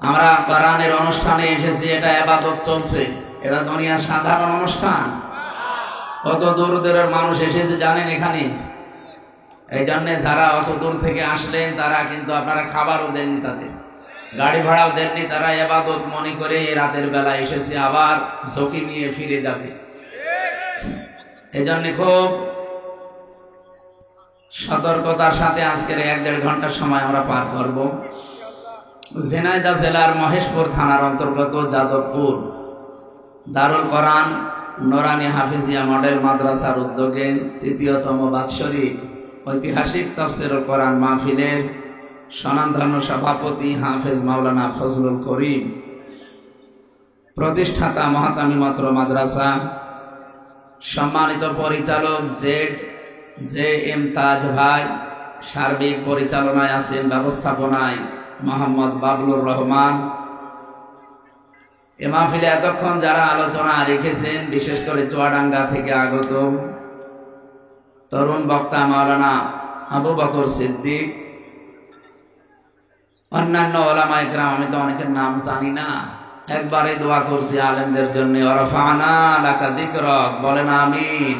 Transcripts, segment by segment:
আমরা কোরআনের অনুষ্ঠানে এসেছি, এটা ইবাদত চলছে, এটা দুনিয়ার সাধারণ অনুষ্ঠান। কত দূর দূরের মানুষ এসেছে জানেন এখানে? এই জন্য যারা অত দূর থেকে আসলেন তারা কিন্তু আপনারা খাবারও দেননি, তাদের গাড়ি ভাড়াও দেননি, তারা ইবাদত মনে করে এই রাতের বেলা এসেছে, আবার ঝুঁকি নিয়ে ফিরে যাবে। এই জন্য খুব সতর্কতার সাথে আজকের 1-1.5 ঘন্টার সময় আমরা পার করব। ঝিনাইদহ জেলার মহেশপুর থানার অন্তর্গত যাদবপুর দারুল কোরআন নোরানি হাফিজিয়া মডেল মাদ্রাসার উদ্যোগে ৩য়তম বাৎসরিক ঐতিহাসিক তাফসীরুল কোরআন মাহফিলের স্বনামধন্য সভাপতি হাফেজ মাওলানা ফজলুল করিম, প্রতিষ্ঠাতা মহাতামি মাত্র মাদ্রাসা, সম্মানিত পরিচালক জে.এম. তাজ ভাই, সার্বিক পরিচালনায় আছেন ব্যবস্থাপনায় মোহাম্মদ বাবলুর রহমান। এ মাহফিলে এতক্ষণ যারা আলোচনা রেখেছেন, বিশেষ করে চুয়াডাঙ্গা থেকে আগত তরুণ বক্তা মাওলানা আবু বকর সিদ্দিক, অন্যান্য ওলামায়ে কেরাম, আমি তো অনেকের নাম জানি না, একবারে দোয়া করছি আলেমদের জন্য। ওয়ারাফা'না লাকা যিকরাক, বলেন আমিন।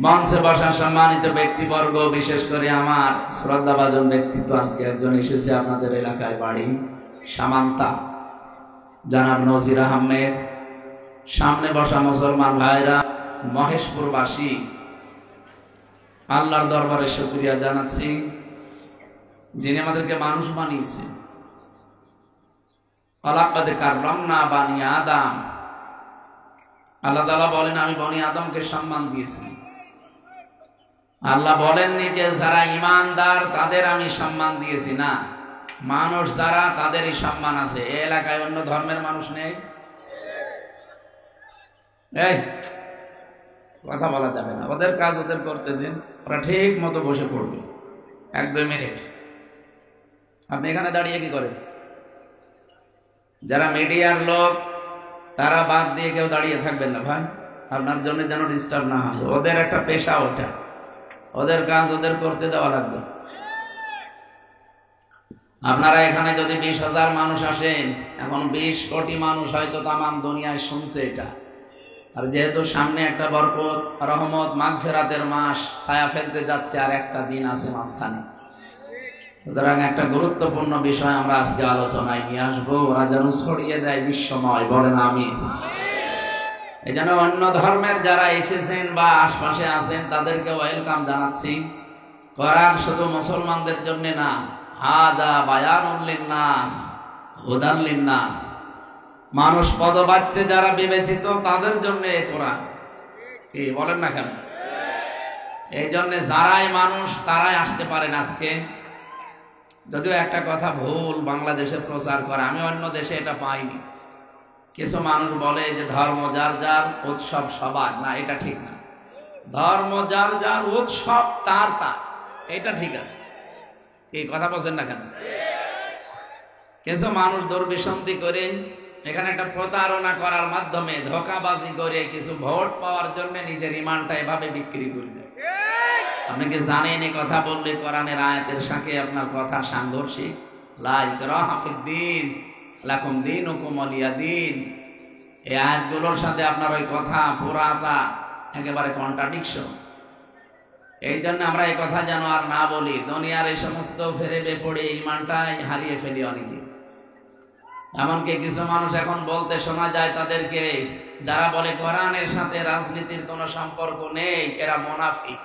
মঞ্চে বসা সম্মানিত ব্যক্তিবর্গ, বিশেষ করে আমার শ্রদ্ধাভাজন ব্যক্তিত্ব, আজকে একজন এসেছে আপনাদের এলাকায়, বাড়ি সামান্তা, জনাব নজির আহমেদ। সামনে বসা মুসলমান ভাইরা, মহেশপুরবাসী, আল্লাহর দরবারে শুকরিয়া জানাচ্ছি যিনি আমাদেরকে মানুষ বানিয়েছেন। ওয়ালাকাদ কাররামনা বানি আদম, আল্লাহ তাআলা বলেন আমি বনি আদমকে সম্মান দিয়েছি। আল্লাহ বলেননি যে যারা ঈমানদার তাদের আমি সম্মান দিয়েছি, না, মানুষ যারা তাদেরই সম্মান আছে। এই এলাকায় অন্য ধর্মের মানুষ নেই, এই কথা বলা যাবে না, ওদের কাজ ওদের করতে দিন, ওরা ঠিক মতো বসে পড়বে। 1-2 মিনিট আপনি এখানে দাঁড়িয়ে কি করেন? যারা মিডিয়ার লোক তারা বাদ দিয়ে কেউ দাঁড়িয়ে থাকবেন না ভাই, আপনার জন্য যেন ডিস্টার্ব না হয়। ওদের একটা পেশা, ওটা ওদের কাজ ওদের করতে দেওয়া লাগবে। আপনারা এখানে যদি 20,000 মানুষ আসেন, এখন 20 কোটি মানুষ হয়তো তামাম দুনিয়ায় শুনছে এটা। আর যেহেতু সামনে একটা বরকত, রহমত, মাগফিরাতের মাস ছায়া ফেলতে যাচ্ছে, আর একটা দিন আছে মাঝখানে, সুতরাং একটা গুরুত্বপূর্ণ বিষয় আমরা আজকে আলোচনায় নিয়ে আসবো, ওরা যেন ছড়িয়ে দেয় বিশ্বময়, বলেন আমিন। এই জন্য অন্য ধর্মের যারা এসেছেন বা আশপাশে আছেন তাদেরকে ওয়েলকাম জানাচ্ছি। কোরআন শুধু মুসলমানদের জন্য না, হাদা বায়ানুল লিন্নাস হুদান লিন্নাস, মানুষ পদবাচ্যে যারা বিবেচিত তাদের জন্য এই কোরআন। কি বলেন না কেন? এই জন্য যারাই মানুষ তারাই আসতে পারেন আজকে। যদিও একটা কথা ভুল বাংলাদেশে প্রচার করে, আমি অন্য দেশে এটা পাইনি। কিছু মানুষ বলে যে ধর্ম যার যার, উৎসব সবার, না, এটা ঠিক না। ধর্ম যার যার, উৎসব তার তার, এটা ঠিক আছে। এই কথা বলছেন না কেন? কিছু মানুষ দুর্বিসন্ধি করে এখানে একটা প্রতারণা করার মাধ্যমে, ধোঁকাবাজি করে কিছু ভোট পাওয়ার জন্য নিজের ঈমানটা এভাবে বিক্রি করে দেয়। আপনি কি জানেন এই কথা বললে কোরআনের আয়াতের সাথে আপনার কথা সাংঘর্ষিক? লা ইকরাহা ফিদ্দীন লাকুম দীনুকুম ওয়ালিয়া দীন, এই আয়াতগুলোর সাথে আপনার ওই কথা পুরাটা একেবারে কন্ট্রাডিকশন। এই জন্য আমরা এই কথা যেন আর না বলি। দুনিয়ার এই সমস্ত ফেরেবে পড়ে ঈমানটাই হারিয়ে ফেলি অনেকে। এমনকি কিছু মানুষ এখন বলতে শোনা যায় তাদেরকে, যারা বলে কোরআনের সাথে রাজনীতির কোনো সম্পর্ক নেই, এরা মুনাফিক।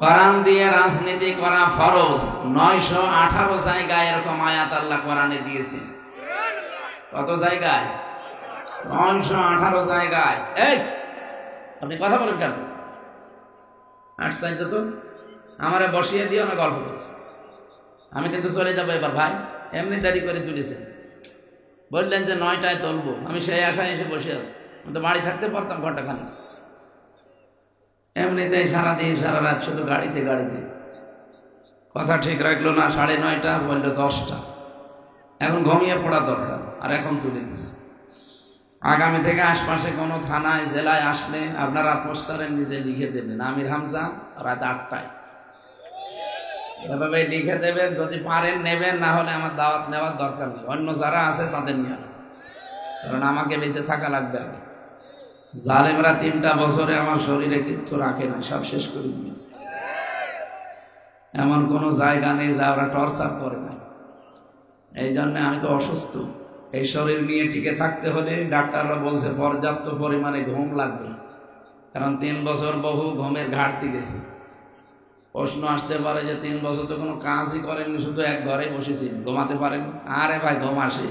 কোরআন দিয়ে রাজনীতি করা ফরজ। 918 জায়গায় এরকম আয়াত আল্লাহ কোরআনে দিয়েছে। কত জায়গায়? 918 জায়গায়। এই আপনি কথা বলেন কেন? আসছেন তো, আমারে বসিয়ে দিও না, গল্প করছি। আমি কিন্তু চলে যাবো এবার ভাই, এমনি দেরি করে তুলেছেন। বললেন যে 9টায় তুলবো, আমি সেই আশায় এসে বসে আছি। আমি তো বাড়ি থাকতে পারতাম ঘন্টাখানি, এমনিতেই সারাদিন সারা রাত শুধু গাড়িতে গাড়িতে। কথা ঠিক রাখলো না, 9:30 বললো 10টা। এখন ঘুমিয়ে পড়া দরকার, আর এখন তুলে দিচ্ছে। আগামী থেকে আশপাশে কোনো থানায় জেলায় আসলে আপনারা পোস্টারের নিচে লিখে দেবেন আমির হামজা রাত 8টায়। এভাবে লিখে দেবেন, যদি পারেন নেবেন, না হলে আমার দাওয়াত নেওয়ার দরকার নেই, অন্য যারা আছে তাদের নিয়ে, কারণ আমাকে বেঁচে থাকা লাগবে আগে। জালেমরা 3টা বছরে আমার শরীরে কিচ্ছু রাখে না, সব শেষ করে দিয়েছে। এমন কোনো জায়গা নেই যা ওরা টর্চার করে না। এই জন্য আমি তো অসুস্থ, এই শরীর নিয়ে টিকে থাকতে হলে ডাক্তাররা বলছে পর্যাপ্ত পরিমাণে ঘুম লাগবে, কারণ 3 বছর বহু ঘুমের ঘাটতি গেছে। প্রশ্ন আসতে পারে যে 3 বছর তো কোনো কাজই করেননি, শুধু এক ঘরে বসেছি, ঘুমাতে পারেন? আরে ভাই, ঘুম আসে,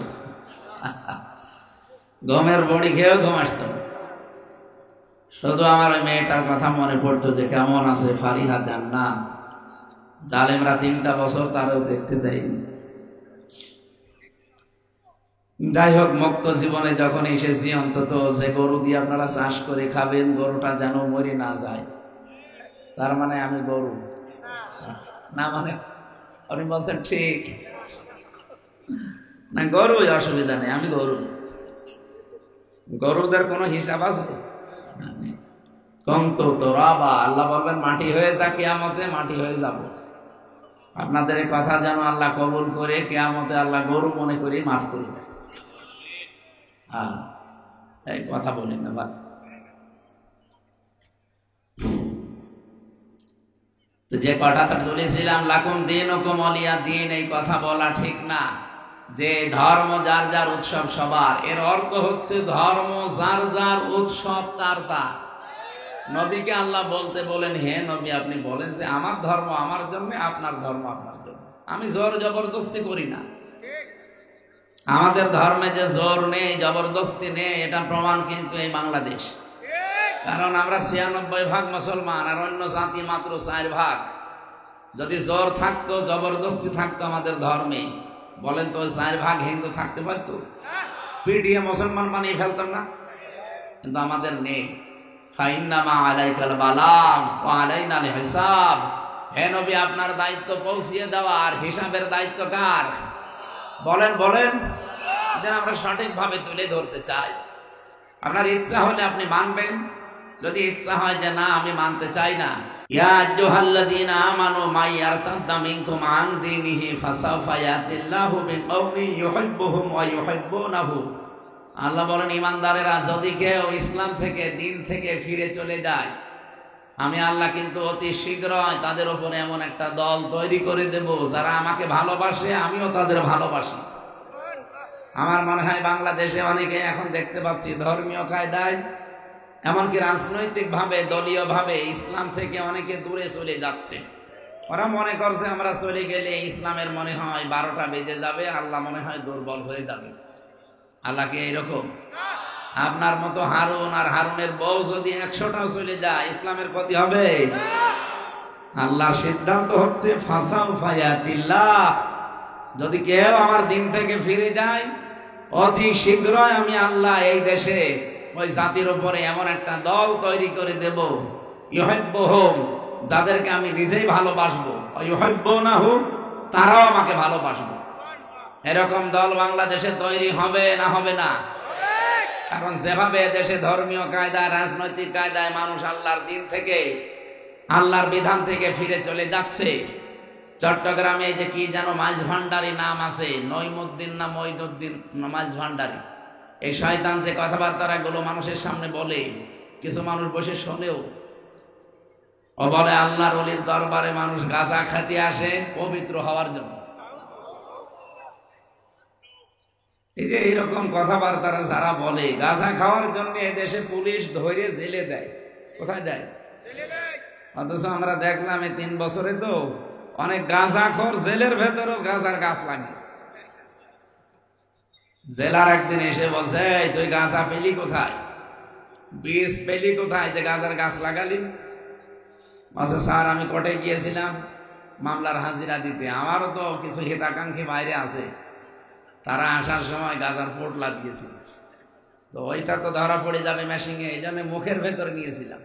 ঘুমের বড়ি খেয়েও ঘুম আসতো। শুধু আমার ওই মেয়েটার কথা মনে পড়তো যে কেমন আছে ফারিহা জান্নাত। জালেমরা 3টা বছর তারও দেখতে দেয়নি। যাই হোক, মুক্ত জীবনে যখন এসেছি, অন্তত যে গরু দিয়ে আপনারা চাষ করে খাবেন, গরুটা যেন মরে না যায়। তার মানে আমি গরু না, মানে আপনি বলছেন ঠিক না, গরু অসুবিধা নেই, আমি গরু। গরুদের কোনো হিসাব আছে? কম তো রাবা, আল্লাহ বলবেন মাটি হয়ে যা, কিয়ামতে মাটি হয়ে যাব। আপনাদের এই কথা যেন আল্লাহ কবুল করে, কিয়ামতে আল্লাহ গরু মনে করে মাফ করে দেয়। হ্যাঁ, এই কথা বলি না বা। তো যে কথাটা বলেছিলাম, লাকুম দীনুকুম ওয়ালিয়া দীন, এই কথা বলা ঠিক না যে ধর্ম যার যার উৎসব সবার। এর অর্থ হচ্ছে ধর্ম যার যার উৎসব তার তার। নবীকে আল্লাহ বলতে বলেন, হে নবী, আপনি বলেন যে আমার ধর্ম আমার জন্য, আপনার ধর্ম আপনার জন্য। আমি জোর জবরদস্তি করি না। আমাদের ধর্মে যে জোর নেই, জবরদস্তি নেই, এটা প্রমাণ কিন্তু এই বাংলাদেশ। কারণ আমরা 96% মুসলমান, আর অন্য জাতি মাত্র 4%। যদি জোর থাকতো, জবরদস্তি থাকতো আমাদের ধর্মে, বলেন তো 4% হিন্দু থাকতে পারতো? পিটিয়ে মুসলমান বানিয়ে ফেলতাম না? কিন্তু আমাদের নেই। ফাইন্নামা আলাইকাল বালাগ ওয়া আলাইনাল হিসাব। হে নবী, আপনার দায়িত্ব পৌঁছিয়ে দেওয়া, আর হিসাবের দায়িত্ব কার? বলেন বলেন, যেন আমরা সঠিকভাবে তুলে ধরতে চাই। আপনার ইচ্ছা হলে আপনি মানবেন, যদি ইচ্ছা হয় যে না আমি মানতে চাই না, ইয়া আইয়ুহাল্লাযীনা আমানু মান ইয়ারতাদ্দা মিনকুম আন দীনিহি ফাসাওফা ইয়াতিল্লাহু বিকওমিন ইউহিব্বুহুম ওয়া ইউহিব্বুনাহু। আল্লাহ বলেন, ঈমানদারেরা, যদি কেউ ইসলাম থেকে, দিন থেকে ফিরে চলে যায়, আমি আল্লাহ কিন্তু অতি শীঘ্রই তাদের উপরে এমন একটা দল তৈরি করে দেব যারা আমাকে ভালোবাসে, আমিও তাদের ভালোবাসি। আমার মনে হয় বাংলাদেশে অনেকে এখন দেখতে পাচ্ছি ধর্মীয় কায়দায়, এমনকি রাজনৈতিক ভাবে, দলীয় ভাবে ইসলাম থেকে অনেকে দূরে চলে যাচ্ছে। ওরা মনে করছে আমরা চলে গেলে ইসলামের মনে হয় 12টা বেজে যাবে, আল্লাহ মনে হয় দুর্বল হয়ে যাবে। আল্লাহ কি এইরকম? আপনার মতো হারুন আর হারুনের বউ যদি 100টাও চলে যায়, ইসলামের ক্ষতি হবে? আল্লাহর সিদ্ধান্ত হচ্ছে ফাসাউফা ইয়াতিল্লাহ, যদি কেউ আমার দিন থেকে ফিরে যায়, অতি শীঘ্রই আমি আল্লাহ এই দেশে ওই জাতির উপরে এমন একটা দল তৈরি করে দেব, ইউহিব্বুহুম, যাদেরকে আমি নিজেই ভালোবাসবো, ইউহিব্বুনাহু, তারাও আমাকে ভালোবাসবে। এরকম দল বাংলাদেশে তৈরি হবে না হবে না? কারণ যেভাবে দেশে ধর্মীয় কায়দায়, রাজনৈতিক কায়দায় মানুষ আল্লাহর দিন থেকে, আল্লাহর বিধান থেকে ফিরে চলে যাচ্ছে। চট্টগ্রামে যে কি যেন মাঝ ভান্ডারি নাম আছে, নইমুদ্দিন না মঈনুদ্দিন মাঝ ভান্ডারি, এই শয়তান যে কথাবার্তাগুলো মানুষের সামনে বলে, কিছু মানুষ বসে শোনেও। ও বলে আল্লাহর ওলির দরবারে মানুষ গাঁজা খেতে আসে পবিত্র হওয়ার জন্য। এই যে এইরকম কথাবার্তারা যারা বলে, গাঁজা খাওয়ার জন্য এদেশে পুলিশ ধরে জেলে দেয়। কোথায় দেয়? অথচ আমরা দেখলাম এই 3 বছরে তো অনেক গাঁজাখোর জেলের ভেতরেও গাঁজার গাছ লাগিয়েছে। জেলার একদিন এসে বলছে, এই তুই গাঁজা পেলি কোথায়, বীজ পেলি কোথায়, যে গাঁজার গাছ লাগালি? বলছে, স্যার আমি কোর্টে গিয়েছিলাম মামলার হাজিরা দিতে, আমারও তো কিছু হিতাকাঙ্ক্ষী বাইরে আছে, তারা আসার সময় গাঁজার পোটলা দিয়েছিল, তো ওইটা তো ধরা পড়ে যাবে মেশিনে, এই জন্য মুখের ভেতরে নিয়েছিলাম।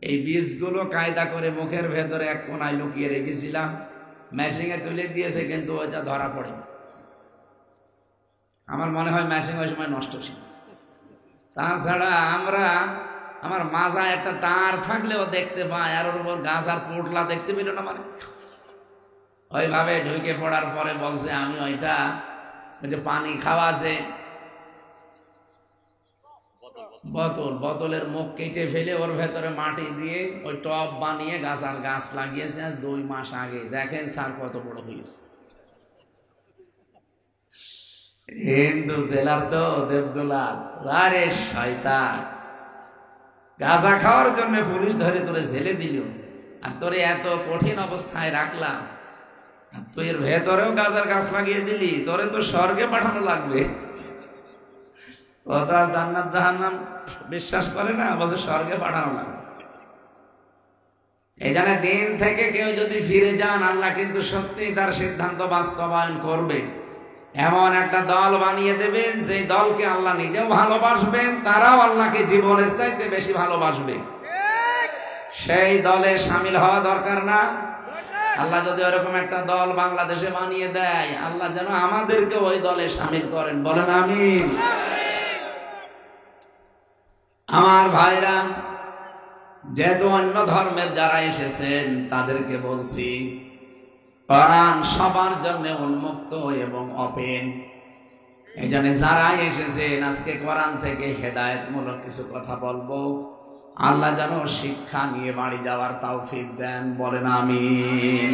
এই বীজগুলো কায়দা করে মুখের ভেতরে এক কোনায় লুকিয়ে রেখেছিলাম, মেশিনে তুলে দিয়েছে, কিন্তু ওইটা ধরা পড়েনি। আমার মনে হয় মেশিন ওই সময় নষ্ট ছিল। তাছাড়া আমার মাজায় একটা তার থাকলেও দেখতে পায়, আর ওর উপর গাঁজার পোটলা দেখতে পেল না, মানে ওইভাবে ঢুকে পড়ার পরে বলছে আমি ওইটা ওই যে পানি খাওয়া আছে বোতলের মুখ কেটে ফেলে ওর ভেতরে মাটি দিয়ে ওই টব বানিয়ে গাছ লাগিয়েছে আজ 2 মাস আগে। দেখেন স্যার কত বড় হয়েছে। হিন্দু জেলার তো দেবদুলাল, আরে শয়তান, গাঁজা খাওয়ার জন্য পুলিশ ধরে তোরে জেলে দিল, আর তোরে এত কঠিন অবস্থায় রাখলাম, আর তুই এর ভেতরেও গাঁজার গাছ লাগিয়ে দিলি, তোরে তো স্বর্গে পাঠানো লাগবে। কথা জান্নাত জাহান্নাম বিশ্বাস করে না, বলছে স্বর্গে পাঠানো লাগবে। এখানে দিন থেকে কেউ যদি ফিরে যান, আল্লাহ কিন্তু সত্যি তার সিদ্ধান্ত বাস্তবায়ন করবে। এমন একটা দল বানিয়ে দেবেন, সেই দলকে আল্লাহ নিজেও ভালোবাসবেন, তারাও আল্লাহকে জীবনের চাইতে বেশি ভালোবাসবে। সেই দলে শামিল হওয়া দরকার না? আল্লাহ যদি ওরকম একটা দল বাংলাদেশে বানিয়ে দেয়, আল্লাহ যেন আমাদেরকে ওই দলে শামিল করেন, বলেন আমিন। আমার ভাইরা, যেহেতু অন্য ধর্মের যারা এসেছেন তাদেরকে বলছি, কোরআন সবার জন্য উন্মুক্ত এবং ওপেন। এই জন্য যারা এসেছেন আজকে কোরআন থেকে হেদায়েতমূলক কিছু কথা বলবো, আল্লাহ যেন শিক্ষা নিয়ে বাড়ি যাওয়ার তৌফিক দেন, বলেন আমিন।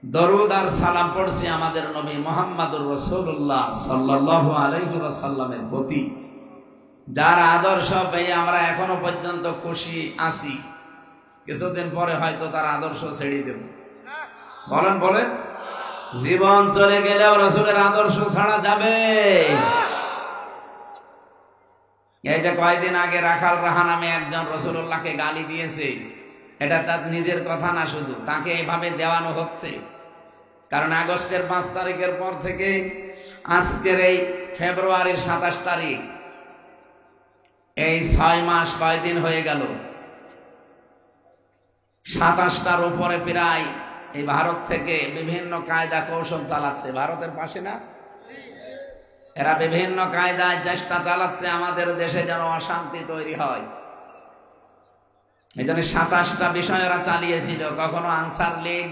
দরুদ আর সালাম পড়ছি আমাদের নবী মুহাম্মদুর রাসূলুল্লাহ সাল্লাল্লাহু আলাইহি ওয়াসাল্লামের প্রতি, যার আদর্শ পেয়ে আমরা এখনো পর্যন্ত খুশি আছি। কিছুদিন পরে হয়তো তার আদর্শ ছেড়ে দেব, বলেন বলেন। জীবন চলে গেলেও রাসূলের আদর্শ ছাড়া যাবে? এই যে কয়েকদিন আগে রাখাল রাহা নামে একজন রাসূলুল্লাহকে গালি দিয়েছে, এটা তার নিজের কথা না, শুধু তাকে এইভাবে দেওয়ানো হচ্ছে। কারণ আগস্টের 5 তারিখের পর থেকে আজকের এই ফেব্রুয়ারির 27 তারিখ, এই 6 মাস কয়দিন হয়ে গেল, 27টার উপরে প্রায় এই ভারত থেকে বিভিন্ন কায়দা কৌশল চালাচ্ছে। ভারতের পাশে না, এরা বিভিন্ন কায়দায় চেষ্টা চালাচ্ছে আমাদের দেশে যেন অশান্তি তৈরি হয়। এই জন্য 27টা বিষয় এরা চালিয়েছিল, কখনো আনসার লীগ,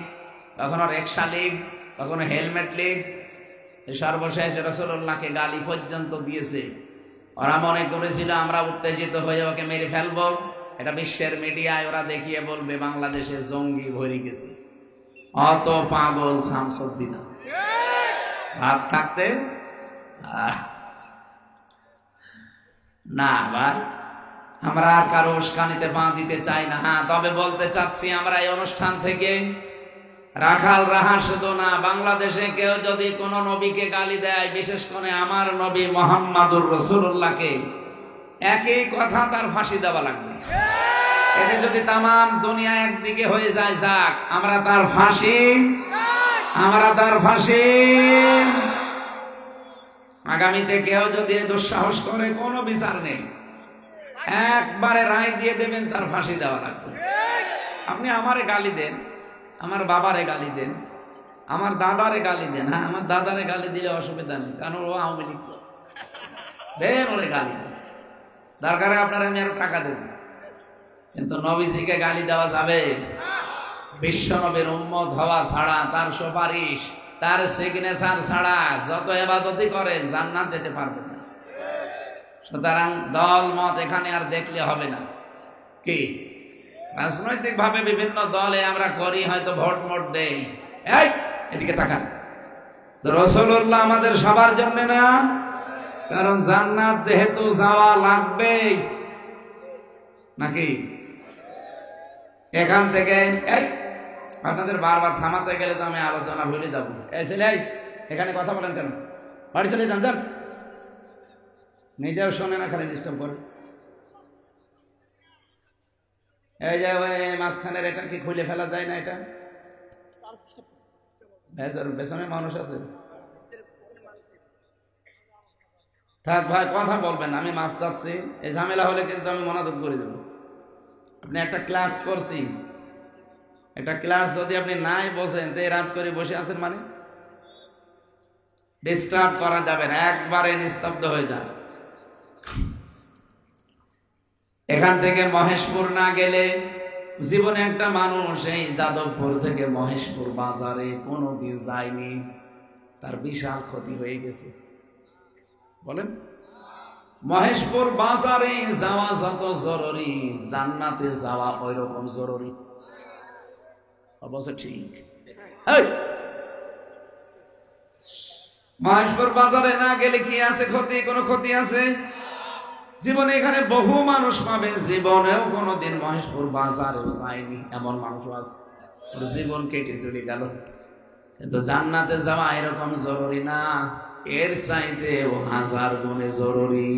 কখনো রিকশা লীগ, কখনো হেলমেট লীগ, সর্বশেষ রাসূলুল্লাহকে গালি পর্যন্ত দিয়েছে। ওরা মনে করেছিল আমরা উত্তেজিত হয়ে ওকে মেরে ফেলবো, এটা বিশ্বের মিডিয়ায় ওরা দেখিয়ে বলবে বাংলাদেশে জঙ্গি ভরে গেছে। অত পাগল শামসুদ্দিন ভাব থাকতে না ভাই, আমরা আর কারো উস্কানিতে পা দিতে চাই না। হ্যাঁ, তবে বলতে চাচ্ছি, আমরা এই অনুষ্ঠান থেকে রাখাল রাহা শুধু না, বাংলাদেশে কেউ যদি কোন নবীকে গালি দেয়, বিশেষ করে আমার নবী মুহাম্মদুর রাসূলুল্লাহকে, একই কথা, তার ফাঁসি দেওয়া লাগবে। এতে যদি তামাম দুনিয়া একদিকে হয়ে যায়, যাক, আমরা তার ফাঁসি, আমরা তার ফাঁসি। আগামীতে কেউ যদি দুঃসাহস করে, কোনো বিচার নেই, একবারে রায় দিয়ে দেবেন, তার ফাঁসি দেওয়া লাগবে। আপনি আমারে গালি দেন, আমার বাবারে গালি দেন, আমার দাদারে গালি দেন, হ্যাঁ, আমার দাদারে গালি দিলে অসুবিধা নেই, কারণ ও আওয়ামী লীগ দেন, ওরে গালি দেন, দরকারে আপনারা আমি আরো টাকা দেব, কিন্তু নবীজিকে গালি দেওয়া যাবে? বিশ্ব নবীর উম্মত হওয়া ছাড়া, তার সুপারিশ, তার সিগনেচার ছাড়া যত ইবাদতই করেন জান্নাত যেতে পারবেন না। সুতরাং দল মত এখানে আর দেখলে হবে না। কি রাজনৈতিক ভাবে বিভিন্ন দলে আমরা করি, হয়তো ভোট মোট দেই, এই এদিকে তাকান, রাসূলুল্লাহ আমাদের সবার জন্য না, কারণ জান্নাত যেহেতু যাওয়া লাগবেই, নাকি? এখান থেকে এই আপনাদের বারবার থামাতে গেলে তো আমি আলোচনা ভুলে যাবো। এই ছেলে, এখানে কথা বলেন কেন? বাড়ি চলে যান, যান। নিজেও শোনে না, খালি ডিস্টার্ব করে। এই যে মাঝখানের এটা কি খুলে ফেলা যায় না? এটা পেছনে মানুষ আছে, থাক ভাই, কথা বলবেন, আমি মাফ চাচ্ছি। এই ঝামেলা হলে কিন্তু আমি মনোযোগ করে দেবো। আপনি একটা ক্লাস করছি, একটা ক্লাস যদি আপনি নাই বসেন, তো রাত করে বসে আছেন, মানে ডিস্টার্ব করা যাবে না, একবারে নিস্তব্ধ হয়ে যান। এখান থেকে মহেশপুর না গেলে জীবনে একটা মানুষ এই যাদবপুর থেকে মহেশপুর বাজারে কোনোদিন যায়নি, তার বিশাল ক্ষতি হয়ে গেছে। বলেন, মহেশপুর বাজারে যাওয়া যত জরুরি, জান্নাতে যাওয়া ওই রকম জরুরি। অবশ্য ঠিক। মহেশপুর বাজারে না গেলে কি আছে ক্ষতি? কোনো ক্ষতি আছে? জীবনে এখানে বহু মানুষ পাবেন জীবনেও কোনোদিন মহেশপুর বাজারেও যায়নি, এমন মানুষ আছে, ওর জীবন কেটে চলে গেল। কিন্তু জান্নাতে যাওয়া এরকম জরুরি না, এর চাইতে 1000 গুণে জরুরি।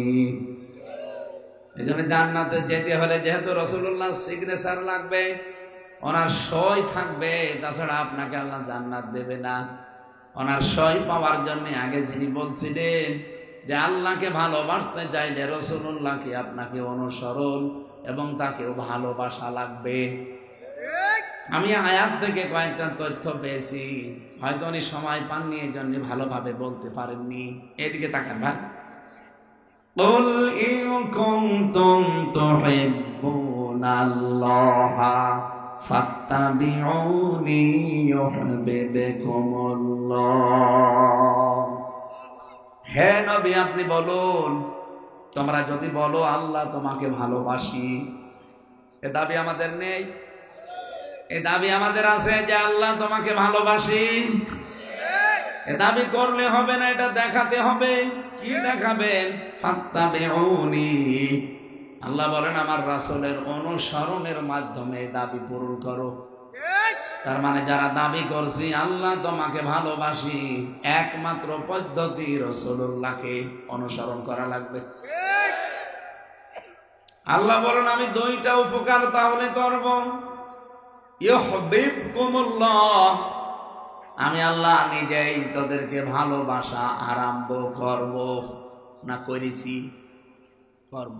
এই জন্য জান্নাতে যেতে হলে যেহেতু রাসূলুল্লাহ সিগনেচার লাগবে, ওনার সই থাকবে, তাছাড়া আপনাকে আল্লাহ জান্নাত দেবে না। ওনার সই পাওয়ার জন্য আগে যিনি বলছিলেন যে আল্লাহকে ভালোবাসতে চাইলে রাসূলুল্লাহকে আপনাকে অনুসরণ এবং তাকেও ভালোবাসা লাগবে। আমি আয়াত থেকে কয়েকটা তথ্য পেয়েছি, হয়তো উনি সময় পাননি, এই জন্য ভালোভাবে বলতে পারেননি। এদিকে তাকান ভাই। قُلْ إِن كُنتُمْ تُحِبُّونَ اللَّهَ فَاتَّبِعُونِي يُحْبِبْكُمُ اللَّهُ। হে নবী, আপনি বলুন, তোমরা যদি বলো আল্লাহ তোমাকে ভালোবাসি, এ দাবি আমাদের নেই? এই দাবি আমাদের আছে যে আল্লাহ তোমাকে ভালোবাসি। এ দাবি করলে হবে না, এটা দেখাতে হবে। কি দেখাবেন? ফাত্তাবিউনি, আল্লাহ বলেন আমার রাসূলের অনুসরণের মাধ্যমে এই দাবি পূরণ করো। তার মানে যারা দাবি করছি আল্লাহ তোমাকে ভালোবাসি, একমাত্র পদ্ধতি রাসূলুল্লাহকে অনুসরণ করা লাগবে। আল্লাহ বলেন আমি 2টা উপকার তাহলে করব। ইউহিব্বুকুমুল্লাহ, আমি আল্লাহ নিজেই তোদেরকে ভালোবাসা আরম্ভ করব, না করেছি, করব।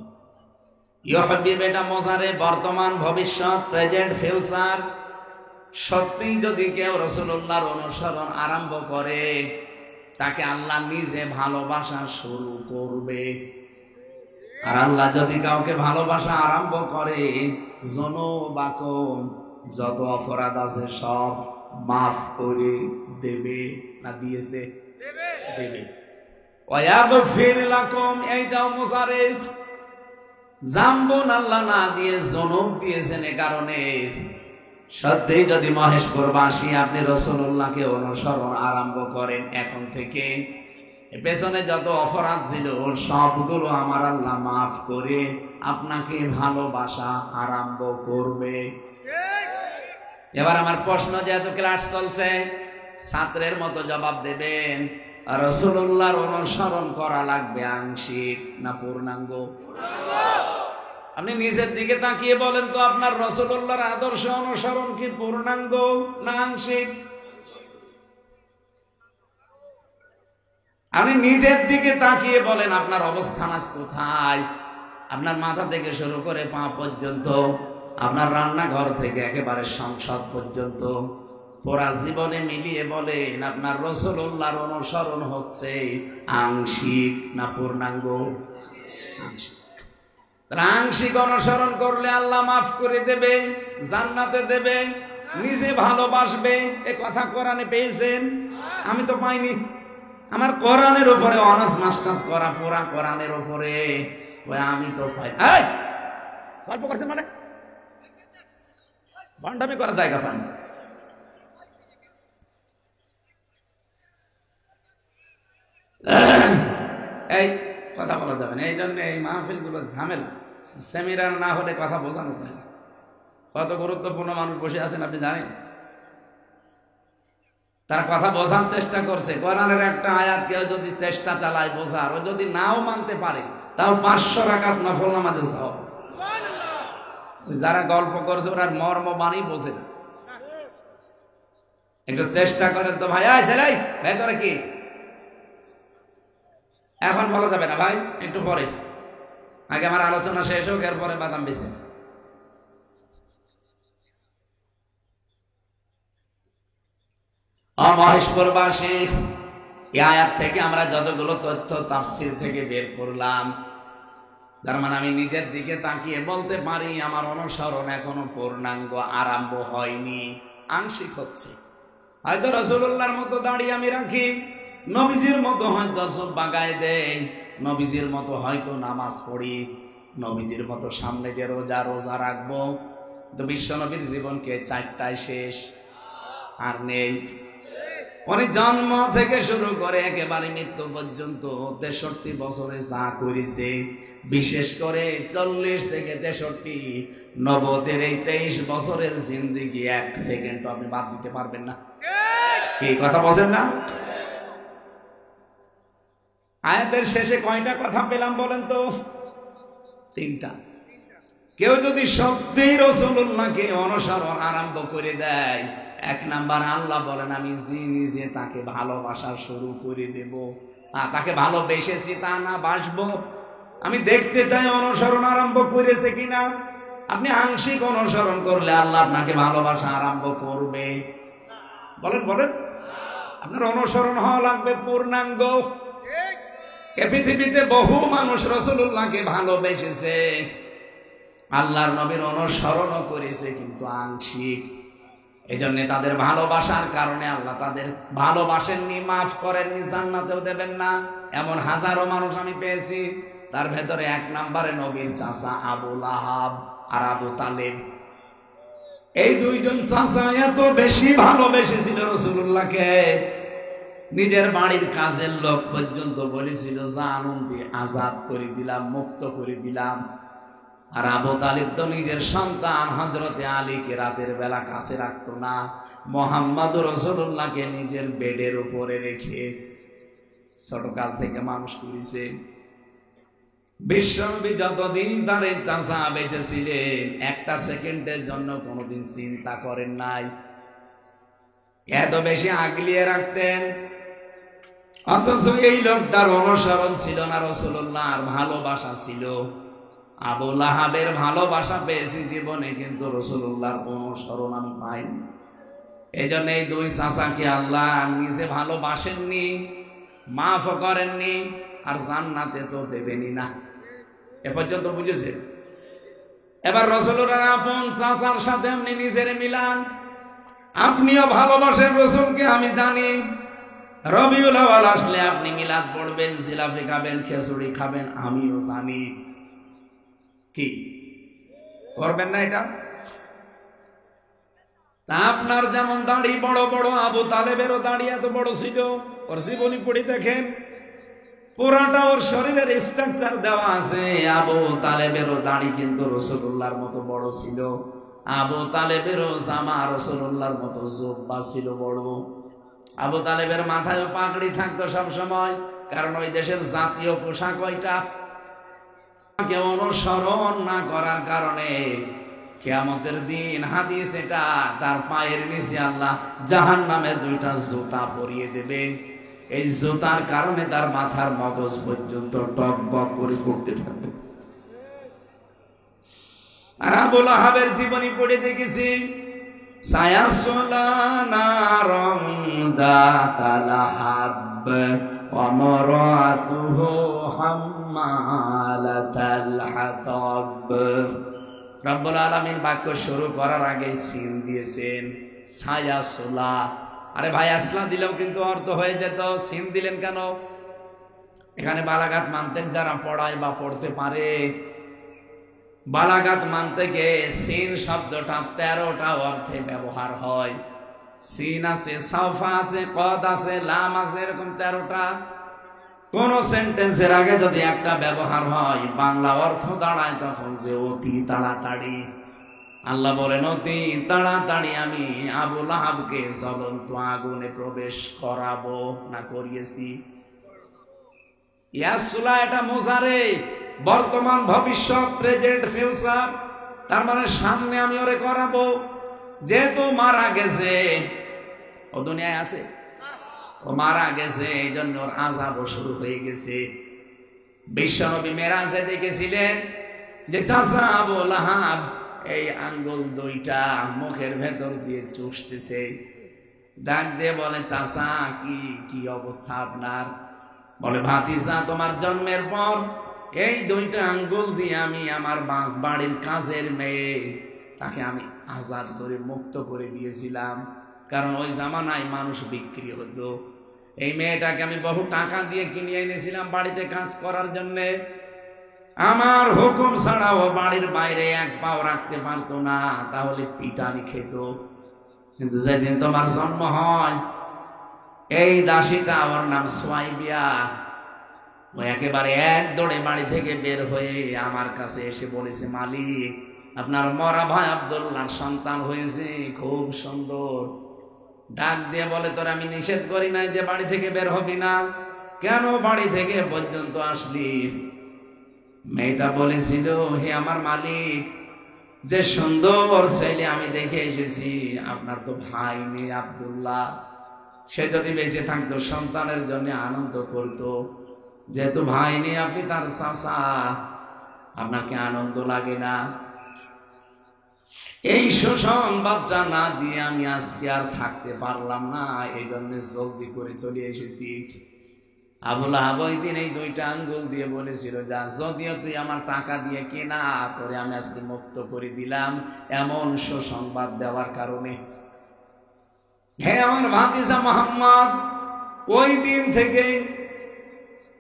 ইউহিব্বু এটা মোজারে, বর্তমান, ভবিষ্যৎ, প্রেজেন্ট, ফিউচার। সত্যি যদি কেউ রাসূলুল্লাহর অনুসরণ আরম্ভ করে, তাকে আল্লাহ নিজে ভালোবাসা শুরু করবে। আর আল্লাহ যদি কাউকে ভালোবাসা আরম্ভ করে, যুনুবাকুম, যত অপরাধ আছে সব মাফ করে দেবে। না দিয়েছে? দেবে। ওয়ায়াগফির লাকুম, এইটাও মুসারিফ। জাম্বুন আল্লাহ না দিয়ে যুনুব দিয়েছেন, এ কারণে সত্যি যদি মহেশপুরবাসী আপনি রাসূলুল্লাহকে অনুসরণ আরম্ভ করেন, এখন থেকে পেছনে যত অপরাধ ছিল সবগুলো আমার আল্লাহ মাফ করে আপনাকে ভালোবাসা আরম্ভ করবে। এবার আমার প্রশ্ন, যেহেতু ক্লাস চলছে, ছাত্রের মতো জবাব দেবেন। রাসূলুল্লাহর অনুসরণ করা লাগবে আংশিক না পূর্ণাঙ্গ? আপনি নিজের দিকে তাকিয়ে বলেন তো, আপনার রাসূলুল্লাহর আদর্শ অনুসরণ কি পূর্ণাঙ্গ না আংশিক? আপনি নিজের দিকে তাকিয়ে বলেন আপনার অবস্থান আজ কোথায়। আপনার মাথা থেকে শুরু করে পা পর্যন্ত, আপনার রান্নাঘর থেকে একেবারে সংসদ পর্যন্ত, পুরা জীবনে মিলিয়ে বলেন আপনার রাসূলুল্লাহর অনুসরণ হচ্ছে আংশিক না পূর্ণাঙ্গ? আংশিক। আংশিক অনুসরণ করলে আল্লাহ মাফ করে দেবে, জান্নাতে দেবে, নিজে ভালোবাসবে। এ কথা কোরআনে পেয়েছেন? আমি তো পাইনি। আমার কোরআনের উপরে অনার্স মাস্টার্স করা, পুরা কোরআনের উপরে, আমি তো পাই। গল্প করছে মানে ভান্ডামি করার জায়গা পান। এই কথা বলা যাবে না, এই জন্য এই মাহফিল গুলো ঝামেলা। সেমিনার না হলে কথা বোঝানো যায় না। কত গুরুত্বপূর্ণ মানুষ বসে আছেন আপনি জানেন? তার কথা বোঝার চেষ্টা করছে। কোরআনের একটা আয়াত কেউ যদি চেষ্টা চালায় বোঝার, ও যদি নাও মানতে পারে, তাও 500 রাকাত নফল নামাজে সওয়াব। যারা গল্প করছে ওরা মর্ম বাণী বোঝে না। একটু চেষ্টা করেন তো ভাই। ছেলে ভেতরে কি এখন বলা যাবে না ভাই, একটু পরে, আগে আমার আলোচনা শেষ হোক, এরপরে বাদাম বেছে। মহেশপুরবাসী, এই আয়াত থেকে আমরা যতগুলো তথ্য তাফসীর থেকে বের করলাম, তার মানে আমি নিজের দিকে তাকিয়ে বলতে পারি আমার অনুসরণ এখনো পূর্ণাঙ্গ আরম্ভ হয়নি, আংশিক হচ্ছে। হয়তো রাসূলুল্লাহর মতো দাড়ি আমি রাখি, নবীজির মতো হয়তো চুল বাগায় দেই, নবীজির মতো হয়তো নামাজ পড়ি, নবীজির মতো সামনে যে রোজা রাখবো। তো বিশ্ব নবীর জীবনকে 4টায় শেষ, আর নেই। উনি জন্ম থেকে শুরু করে একেবারে মৃত্যু পর্যন্ত 63 বছরে যা করেছে, বিশেষ করে 40 থেকে 63 নবতের এই 23 বছরের জিন্দেগি 1 সেকেন্ড আপনি বাদ দিতে পারবেন না। কি কথা বলেন না? আয়াতের শেষে কয়টা কথা পেলাম বলেন তো? 3টা। কেউ যদি সত্যি রাসূলুল্লাহকে অনুসরণ আরম্ভ করে দেয়, 1 নাম্বার আল্লাহ বলেন আমি নিজে তাকে ভালোবাসা শুরু করে দেব। তাকে ভালোবেসেছি তা না, বাসবো। আমি দেখতে চাই অনুসরণ আরম্ভ করেছে কিনা। আপনি আংশিক অনুসরণ করলে আল্লাহ আপনাকে ভালোবাসা আরম্ভ করবে? বলেন বলেন। আপনার অনুসরণ হওয়া লাগবে পূর্ণাঙ্গ। এ পৃথিবীতে বহু মানুষ রাসূলুল্লাহকে ভালোবেসেছে, আল্লাহর নবীর অনুসরণও করেছে, কিন্তু আংশিক। এই জন্য তাদের ভালোবাসার কারণে আল্লাহ তাদের ভালোবাসেননি, মাফ করেননি, জান্নাতেও দেবেন না। এমন হাজারো মানুষ আমি পেয়েছি। তার ভেতরে 1 নম্বরে নবীর চাচা আবু লাহাব আর আবু তালেব। এই 2 জন চাচা এত বেশি ভালোবেসেছিল রাসূলুল্লাহকে, নিজের বাড়ির কাজের লোক পর্যন্ত বলেছিল জানুন দিয়ে আজাদ করে দিলাম, মুক্ত করে দিলাম। আর আবু তালিব তো নিজের সন্তান হযরতে আলীকে রাতের বেলা কাছে রাখতো না, মুহাম্মদুর রাসূলুল্লাহকে নিজের বেডের উপরে রেখে ছোটকাল থেকে মানুষ করেছে। বিশ্বনবী যতদিন তার চাচা বেঁচে ছিলেন, 1টা সেকেন্ডের জন্য কোনোদিন চিন্তা করেন নাই। এত বেশি আগলিয়ে রাখতেন। অথচ এই লোকটার অনুসরণ ছিল না রাসূলুল্লাহ, আর ভালোবাসা ছিল। আবু লাহাবের ভালোবাসা পেয়েছি জীবনে, কিন্তু রাসূলুল্লাহর অনুসরণ আমি পাইনি। এই জন্য এই 2 চাচাকে আল্লাহ নিজে ভালোবাসেননি, মাফ করেননি, আর জান্নাতে তো দেবেনই না। এ পর্যন্ত বুঝেছেন? এবার রাসূলুল্লাহর আপন চাচার সাথে আপনি নিজের মিলান। আপনিও ভালোবাসেন রাসূলকে, আমি জানি। রবিউল আউয়াল আসলে আপনি মিলাদ পড়বেন, জিলাপি খাবেন, খিচুড়ি খাবেন, আমিও জানি। কি করবেন না এটা? তা আপনার যেমন দাড়ি বড় বড়, আবু তালেবেরও দাড়ি এত বড় ছিল। ওর জীবনী পড়ি দেখেন, পুরাটা ওর শরীরের স্ট্রাকচার দেওয়া আছে। আবু তালেবেরও দাড়ি কিন্তু রাসূলুল্লাহর মতো বড় ছিল। আবু তালেবেরও জামা রাসূলুল্লাহর মতো জুব্বা ছিল বড়। আবু তালেবের মাথায় পাগড়ি থাকতো সব সময়, কারণ ওই দেশের জাতীয় পোশাক ওইটা। কেউ অনুসরণ না করার কারণে কিয়ামতের দিন হাদিস এটা, তার পায়ের নিচে আল্লাহ জাহান্নামের 2টা জুতা পরিয়ে দেবে। এই জুতার কারণে তার মাথার মগজ পর্যন্ত টকবক করে ফুটতে থাকবে। আর আবু লাহাবের জীবনী পড়ে দেখেছি, সায়াসলা নারম দাতাল হাব ওয়া মারাতুহু হাম্মালাতাল হাতাব। রব্বুল আলামিন বাক্য শুরু করার আগে সিন দিয়েছেন সায়াসলা। আরে ভাই, আসলা দিলেও কিন্তু অর্থ হয়ে যেত, সিন দিলেন কেন? এখানে বালাগাত মানতেক যারা পড়ায় বা পড়তে পারে, বালাগাত মানতেকে সিন শব্দটা 13টা অর্থে ব্যবহার হয়। সিন আছে, সাফা আছে, কদ আছে, লাম আছে, এরকম 13টা। কোন সেন্টেন্সের আগে যদি একটা ব্যবহার হয়, বাংলা অর্থ দাঁড়ায় তখন যে অতি তাড়াতাড়ি। আল্লাহ বলেন অতি তাড়াতাড়ি আমি আবু লাহাবকে জ্বলন্ত আগুনে প্রবেশ করাবো, না করিয়েছি? ইয়াসুলা এটা মুজারে, বর্তমান, ভবিষ্যৎ, প্রেজেন্ট, ফিউচার। তার মানে সামনে আমি ওরে করাবো। যেহেতু মারা গেছে, ও দুনিয়ায় আছে, ও মারা গেছে, এই জন্য ওর আযাবও শুরু হয়ে গেছে। বিশ্বনবী মেরাজে দেখেছিলেন যে চাচা আবু লাহাব এই আঙ্গুল 2টা মুখের ভেতর দিয়ে চুষতেছে। ডাক দিয়ে বলে, চাচা কি কি অবস্থা আপনার? বলে, ভাতিজা তোমার জন্মের পর এই দুইটা আঙ্গুল দিয়ে আমি আমার বাড়ির কাজের মেয়ে তাকে আমি আজাদ করে মুক্ত করে দিয়েছিলাম, কারণ ওই জামানায় মানুষ বিক্রি হতো। এই মেয়েটাকে আমি বহু টাকা দিয়ে কিনে এনেছিলাম বাড়িতে কাজ করার জন্যে। আমার হুকুম ছাড়াও বাড়ির বাইরে এক পাও রাখতে পারতো না, তাহলে পিটানি খেত। কিন্তু যেদিন তোমার জন্ম হয়, এই দাসীটা, ওর নাম সোয়াইবিয়া, ও একেবারে এক দৌড়ে বাড়ি থেকে বের হয়ে আমার কাছে এসে বলেছে, মালিক, আপনার মরা ভাই আব্দুল্লাহর সন্তান হয়েছে, খুব সুন্দর। ডাক দিয়ে বলে, তোর আমি নিষেধ করি নাই যে বাড়ি থেকে বের হবি না, কেন বাড়ি থেকে পর্যন্ত আসলি? মেয়েটা বলেছিল, হে আমার মালিক, যে সুন্দর ছেলে আমি দেখে এসেছি, আপনার তো ভাই নেই আব্দুল্লাহ, সে যদি বেঁচে থাকতো সন্তানের জন্য আনন্দ করতো, যেহেতু ভাই নেই আপনি তার চাচা, আপনার কি আনন্দ লাগে না? এই সুসংবাদটা না দিয়ে আমি আজকে আর থাকতে পারলাম না, এই জন্য জলদি করে চলে এসেছি। আবুল আহাব ওই দিন এই দুইটা আঙ্গুল দিয়ে বলেছিল, যা, যদিও তুই আমার টাকা দিয়ে কেনা, তোরে আমি আজকে মুক্ত করে দিলাম এমন সুসংবাদ দেওয়ার কারণে। হে আমার ভাতিজা মুহাম্মদ, ওই দিন থেকে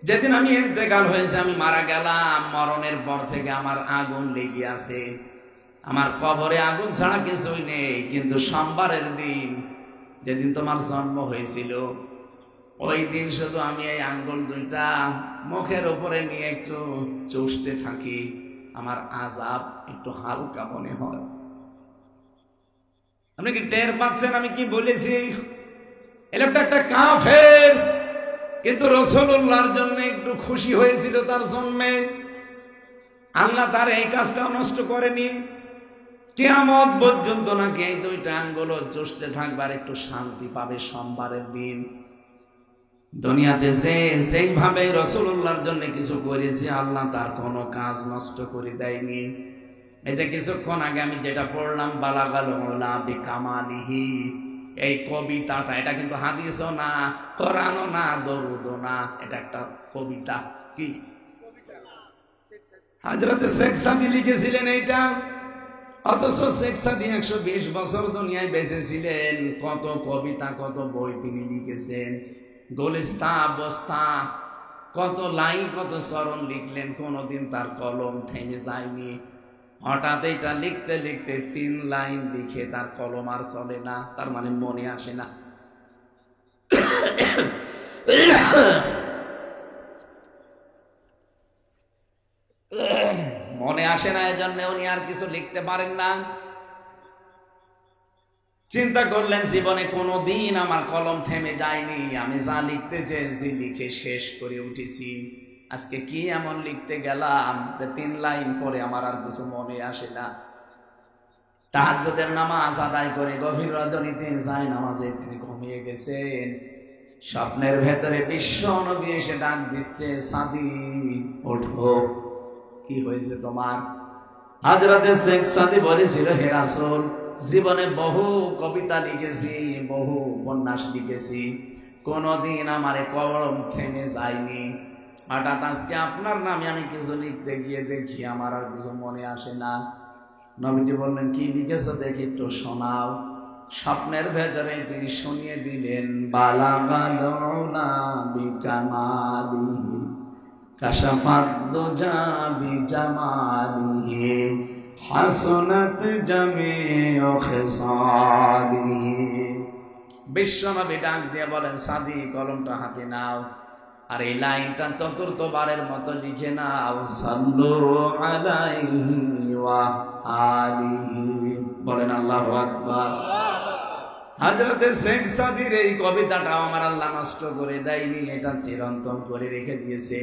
যেদিন আমি ইন্তেকাল হয়েছে, আমি মারা গেলাম, মরণের পর থেকে আমার আগুন লেগে আছে। আমার কবরে আগুন ছাড়া কিছুই নেই, কিন্তু সোমবারের দিন যেদিন তোমার জন্ম হয়েছিল, ওই দিন শুধু আমি এই আঙ্গুল দুইটা মুখের উপরে নিয়ে একটু চুষতে থাকি, আমার আযাব একটু হালকা মনে হয়। আপনি কি টের পাচ্ছেন আমি কি বলেছি? এই লোকটা একটা কাফের, কিন্তু রাসূলুল্লাহর জন্য একটু খুশি হয়েছিল তার জন্মে। আল্লাহ তার এই কাজটা নষ্ট করেনি। কিয়ামত পর্যন্ত নাকি এই দুইটা আঙ্গুল চুষতে থাকবার একটু শান্তি পাবে সোমবারের দিন। দুনিয়াতে সেইভাবে রাসূলুল্লাহর জন্য কিছু করেছে, আল্লাহ তার কোনো কাজ নষ্ট করে দেয়নি। এটা কিছুক্ষণ আগে আমি যেটা পড়লাম, বালাগাল উলা বিকামালিহি, এই কবিতাটা, এটা কিন্তু হাদিসও না, কোরআনও না, দরুদও না, এটা একটা কবিতা। কি হযরত শেখ সাদী লিখেছিলেন এইটা। অথচ শেখ সাদী 120 বছর দুনিয়ায় বেঁচে ছিলেন, কত কবিতা, কত বই তিনি লিখেছেন, গোলিস্তা, বস্তা, কত লাইন, কত চরণ লিখলেন, কোনোদিন তার কলম থেমে যায়নি। হঠাৎ এটা লিখতে লিখতে 3 লাইন লিখে তার কলম আর চলে না, তার মানে মনে আসে না। মনে আসে না, এজন্য উনি আর কিছু লিখতে পারেন না। চিন্তা করলেন, জীবনে কোনোদিন আমার কলম থেমে যায়নি, আমি যা লিখতে চেয়েছি লিখে শেষ করে উঠেছি। আজকে কি এমন লিখতে গেলাম যে 3 লাইন পরে আমার আর কিছু মনে আসে না। তাহাজ্জুদের নামাজ আদায় করে গভীর রজনীতে যায় নামাজে তিনি ঘুমিয়ে গেছেন। স্বপ্নের ভেতরে বিশ্ব নবী এসে ডাক দিচ্ছে, সাদী ওঠো, কি হয়েছে তোমার? হযরত শেখ সাদী বলেছিল, হে রাসূল, জীবনে বহু কবিতা লিখেছি, বহু উপন্যাস লিখেছি, কোনোদিন আমার কলম থেমে যায়নি। হঠাৎ আজকে আপনার নামে আমি কিছু লিখতে গিয়ে দেখি আমার আর কিছু মনে আসে না। নবীজি বললেন, কি লিখেছো দেখি একটু শোনাও। স্বপ্নের ভেতরে তিনি শুনিয়ে দিলেন, বালাগাল উলা বিকামালিহি কাশাফাদ দুজা বিজামালিহি হাসনাত জামিউ খিসালিহি। বিশ্বনবী ডাক দিয়ে বলেন, সাদী, কলমটা হাতে নাও, আর এই লাইনটা 4th বারের মতো লিখে নাও, সাল্লু আলাইহি ওয়া আলিহি। বলেন আল্লাহু আকবার। হযরত শেখ সাদীর এই কবিতাটা আমার আল্লাহ নষ্ট করে দেয়নি, এটা চিরন্তন করে রেখে দিয়েছে।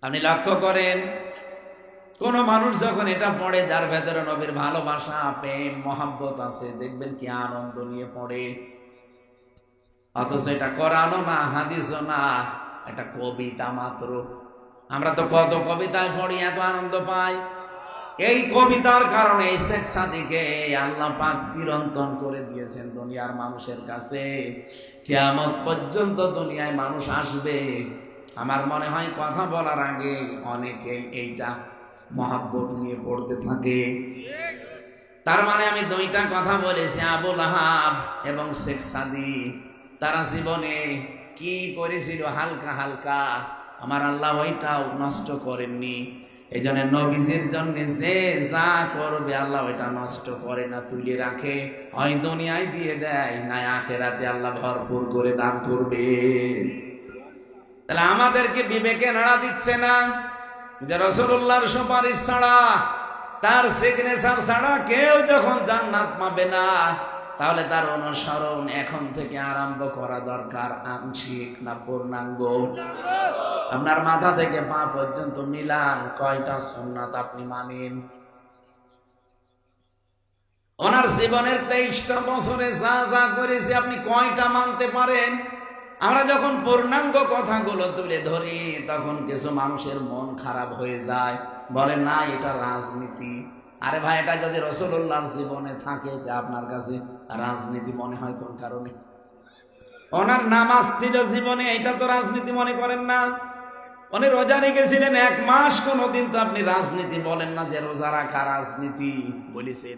আপনি লক্ষ্য করেন, কোন মানুষ যখন এটা পড়ে, যার ভেতরে নবীর ভালোবাসা, প্রেম, মহব্বত আছে, দেখবেন কি আনন্দ নিয়ে পড়ে। অথচ এটা কোরআনও না, হাদিসও না, এটা কবিতা মাত্র। আমরা তো কত কবিতায় পড়ি, এত আনন্দ পাই। এই কবিতার কারণে এই শেখ সাদীকে আল্লাহ পাক চিরন্তন করে দিয়েছেন দুনিয়ার মানুষের কাছে। কিয়ামত পর্যন্ত দুনিয়ায় মানুষ আসবে, আমার মনে হয় কথা বলার আগে অনেকেই এইটা মহাব্বত নিয়ে পড়তে থাকে। তার মানে আমি দুইটা কথা বলেছি, আবু লাহাব এবং শেখ সাদি, তারা জীবনে কি করেছিল হালকা হালকা, আমার আল্লাহ ওইটাও নষ্ট করেননি। এই জন্য নবীজির জন্য যে যা করবে আল্লাহ ওইটা নষ্ট করে না, তুলে রাখে, হয় দুনিয়ায় দিয়ে দেয়, না আখেরাতে আল্লাহ ভরপুর করে দান করবে। তাহলে আমাদেরকে বিবেকে নাড়া দিচ্ছে না যে রাসূলুল্লাহর সুপারিশ ছাড়া, তার সিগনেচার ছাড়া কেউ যখন জান্নাত পাবে না, তাহলে তার অনুসরণ এখন থেকে আরম্ভ করা দরকার, আংশিক না পূর্ণাঙ্গ। আপনার মাথা থেকে পা পর্যন্ত মিলান, কয়টা সুন্নাত আপনি মানেন? ওনার জীবনের 23টা বছরে যা যা করেছে আপনি কয়টা মানতে পারেন? আমরা যখন পূর্ণাঙ্গ কথাগুলো তুলে ধরি তখন কিছু মানুষের মন খারাপ হয়ে যায়, বলে না এটা রাজনীতি। আরে ভাই, এটা যদি রাসূলুল্লাহর জীবনে থাকে তা আপনার কাছে রাজনীতি মনে হয় কোন কারণে? ওনার নামাজ ছিল জীবনে, এটা তো রাজনীতি মনে করেন না। উনি রোজা রেখেছিলেন 1 মাস, কোনোদিন তো আপনি রাজনীতি বলেন না যে রোজা রাখা রাজনীতি বলেছেন?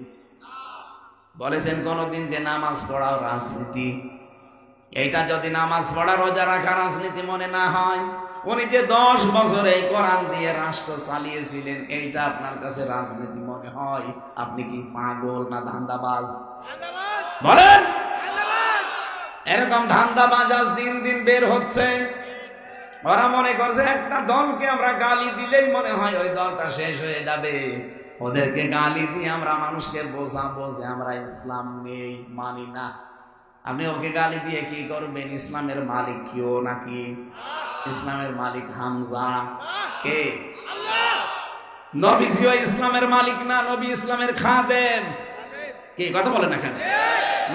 বলেছেন কোনোদিন যে নামাজ পড়াও রাজনীতি? এইটা যদি নামাজ পড়া রোজা রাখা রাজনীতি মনে না হয়, উনি যে 10 বছর এই কোরআন দিয়ে রাষ্ট্র চালিয়েছিলেন, এইটা আপনার কাছে রাজনীতি মনে হয়, আপনি কি পাগল না ধান্দাবাজ? বলেন। এরকম ধান্দাবাজ আজ দিন দিন বের হচ্ছে। ওরা মনে করছে একটা দলকে আমরা গালি দিলেই মনে হয় ওই দলটা শেষ হয়ে যাবে। ওদেরকে গালি দিয়ে আমরা মানুষকে বোঝাবো যে আমরা ইসলাম নেই, মানি না। আপনি ওকে গালি দিয়ে কি করবেন? ইসলামের মালিক কেউ নাকি? ইসলামের মালিক হামজা কে? নবীজিও ইসলামের মালিক না, নবী ইসলামের খাদেম। কি কথা বলেন না কেন?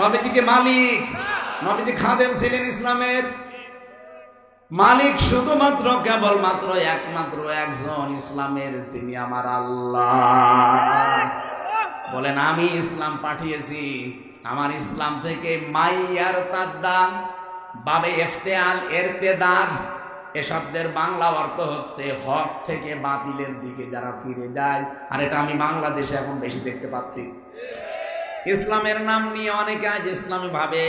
নবীজিকে মালিক, নবীজি খাদেম ছিলেন ইসলামের। মালিক শুধুমাত্র কেবলমাত্র একমাত্র একজন ইসলামের, তিনি আমার আল্লাহ। বলেন আমি ইসলাম পাঠিয়েছি, আমার ইসলাম থেকে মাইয়ার তাদ্দা বাবে ইফতেআল ইরতিদাদ এ শব্দের বাংলা অর্থ হচ্ছে হক থেকে বাতিলের দিকে যারা ফিরে যায়। আর এটা আমি বাংলাদেশে এখন বেশি দেখতে পাচ্ছি। ইসলামের নাম নিয়ে অনেকে আজ ইসলামী ভাবে,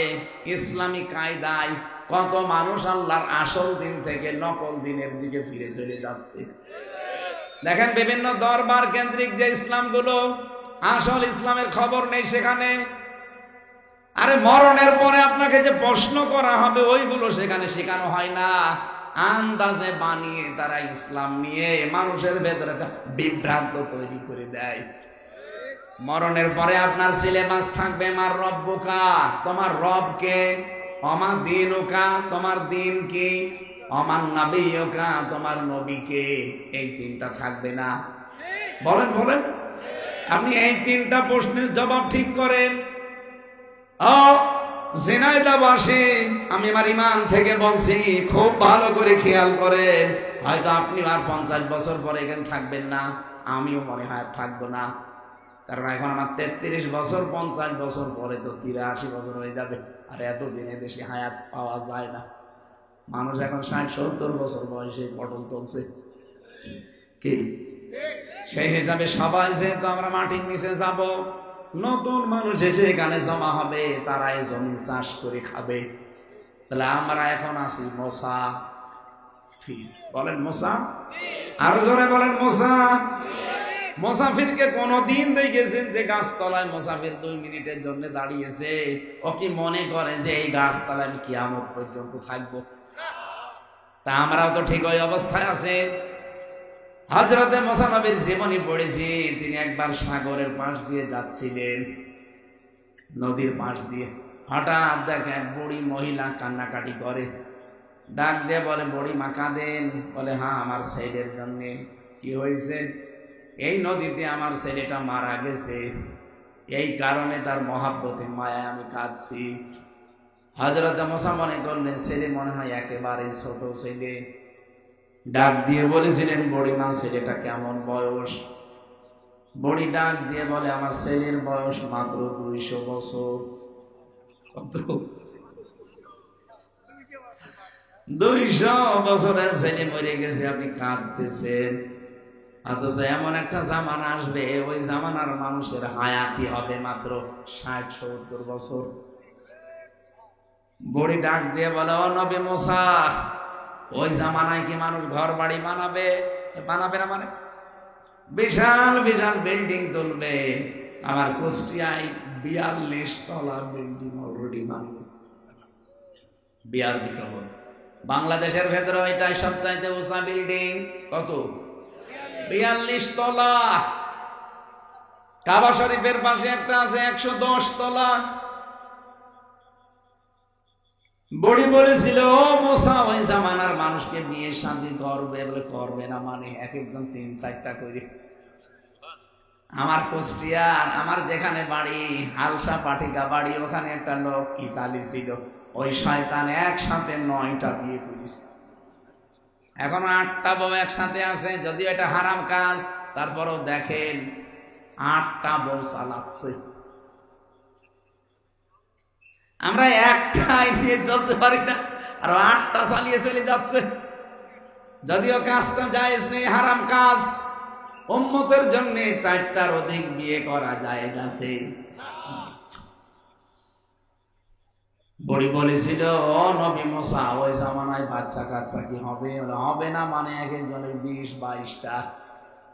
ইসলামী কায়দায় কত মানুষ আল্লাহর আসল দিন থেকে নকল দিনের দিকে ফিরে চলে যাচ্ছে। দেখেন বিভিন্ন দরবার কেন্দ্রিক যে ইসলামগুলো, আসল ইসলামের খবর নেই সেখানে। আরে মরণের পরে আপনাকে যে প্রশ্ন করা হবে ওইগুলো সেখানে শেখানো হয় না। আন্দাজে বানিয়ে তারা ইসলাম নিয়ে মানুষের ভেতরে একটা বিভ্রান্ত তৈরি করে দেয়। মরণের পরে আপনার সিলেবাস থাকবে মার রব্বুকা, তোমার রবকে, অমা দিনুকা, তোমার দিন কি, অমান নবিয়ুকা, তোমার নবীকে। এই 3টা থাকবে না। বলেন বলেন, আপনি এই 3টা প্রশ্নের জবাব ঠিক করেন। ও জিনাইদাবাসী, আমি আমার ইমান থেকে বলছি, খুব ভালো করে খেয়াল করেন। হয়তো আপনি আর 50 বছর পরে এখানে থাকবেন না, আমিও মনে হয় থাকবো না। কারণ এখন আমার 33 বছর, 50 বছর পরে তো 83 বছর হয়ে যাবে। আর এতদিনে দেশে হায়াত পাওয়া যায় না। মানুষ এখন 60-70 বছর বয়সে পটল তুলছে। কি সেই হিসাবে সবাই যেহেতু আমরা মাটির নিচে যাব, নতুন মানুষ এসে এখানে জমা হবে, তারা এই জমি চাষ করে খাবে। তাহলে আমরা এখন আছি মুসাফির। বলেন মুসা, আরো জোরে বলেন মুসা। মুসাফিরকে কোনদিন দেখেছেন যে গাছতলায় মুসাফির 2 মিনিটের জন্য দাঁড়িয়েছে? ও কি মনে করে যে এই গাছতলায় আমি কিয়ামত পর্যন্ত থাকবো? তা আমরাও তো ঠিক ওই অবস্থায় আছে। হযরতে মুসা নবীর জীবনী পড়েছি। তিনি একবার সাগরের পাশ দিয়ে যাচ্ছিলেন, নদীর পাশ দিয়ে। হঠাৎ দেখে এক বুড়ি মহিলা কান্নাকাটি করে। ডাক দিয়ে বলে, বুড়ি মা কাঁদেন? বলে, হ্যাঁ, আমার ছেলের জন্য। কি হয়েছে? এই নদীতে আমার ছেলেটা মারা গেছে, এই কারণে তার মহাব্বতে মায়ায় আমি কাঁদছি। হযরতে মুসা মনে করলেন ছেলে মনে হয় একেবারে ছোট ছেলে। ডাক দিয়ে বলেছিলেন, বুড়িমা ছেলেটা কেমন বয়স? বুড়ি ডাক দিয়ে বলে, আমার ছেলের বয়স মাত্র 200 বছর। কত? 200 বছরের ছেলে মরে গেছে, আপনি কাঁদতেছেন। অথচ এমন একটা জামানা আসবে, ওই জামানার মানুষের হায়াতি হবে মাত্র 60-70 বছর। বুড়ি ডাক দিয়ে বলে, ও নবী মুসা, ওই জামানায় কি মানুষ ঘর বাড়ি বানাবে? বানাবে না মানে বিশাল বিশাল বিল্ডিং তুলবে। আমার কুষ্টিয়ায় 42 তলা বিল্ডিং অলরেডি বানিয়েছে, 42 কবর। বাংলাদেশের ভেতরে ওইটাই সবচাইতে উঁচা বিল্ডিং। কত? 42 তলা। কাবা শরীফের পাশে একটা আছে 110 তলা। বুড়ি বলেছিল, ও মুসা, ওই জামানার মানুষকে বিয়ে শাদী করবে? বলে করবে না মানে এক একজন 3-4টা করে। আমার কুষ্টিয়ার, আমার যেখানে বাড়ি হালসা পাটিকা বাড়ি, ওখানে একটা লোক ইতালি ছিল, ওই শয়তান একসাথে 9টা বিয়ে করেছে। এখন 8টা বউ একসাথে আছে, যদিও এটা হারাম কাজ, তারপরও দেখেন 8টা বউ চালাচ্ছে। আমরা একটাই নিয়ে চলতে পারি না, আর 8টা চালিয়ে চলে যাচ্ছে। যদিও কাজটা জায়েজ নেই, হারাম কাজ। উম্মতের জন্য 4টার অধিক বিয়ে করা জায়েজ আছে। বুড়ি বলেছিল, ও নবী মুসা, ওই জামানায় বাচ্চা কাচ্চা কি হবে? হবে না মানে এক একজনের 20-22টা।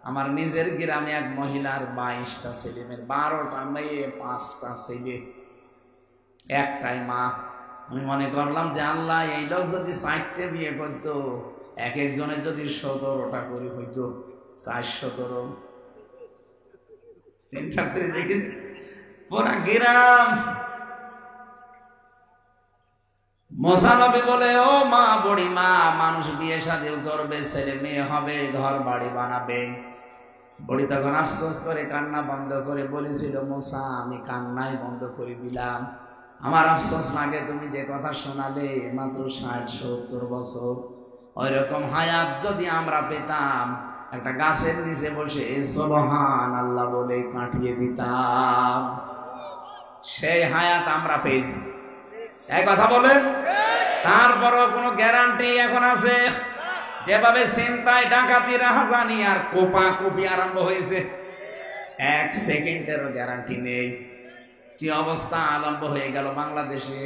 আমার নিজের গ্রামে এক মহিলার 22টা ছেলে মেয়ে, 12টা মেয়ে, 5টা ছেলে, একটাই মা। আমি মনে করলাম যে আল্লাহ, এই লোক যদি 4টে বিয়ে করতো, এক একজনের যদি 17টা করে হইতো, 417। চিন্তা করে দেখেছি পুরা গ্রাম। মুসা নবী বলে, ও মা, বড়ি মা, মানুষ বিয়ে শাদীও করবে, ছেলে মেয়ে হবে, ঘর বাড়ি বানাবে। বুড়ি তখন আফসোস করে কান্না বন্ধ করে বলেছিল, মুসা, আমি কান্নাই বন্ধ করে দিলাম। আমার আফসোস লাগে, তুমি যে কথা শোনালে, মাত্র 60-70 বছর। ওই রকম হায়াত যদি আমরা পেতাম, একটা গাছের নিচে বসে সুবহান আল্লাহ বলে কাটিয়ে দিতাম। সেই হায়াত আমরা পেয়েছি, এই কথা বলেন। তারপরও কোনো গ্যারান্টি এখন আছে? যেভাবে চিন্তায় ডাকাতি রাহাজানি আর কোপাকুপি আরম্ভ হয়েছে, 1 সেকেন্ডেরও গ্যারান্টি নেই। কি অবস্থা আরম্ভ হয়ে গেল বাংলাদেশে।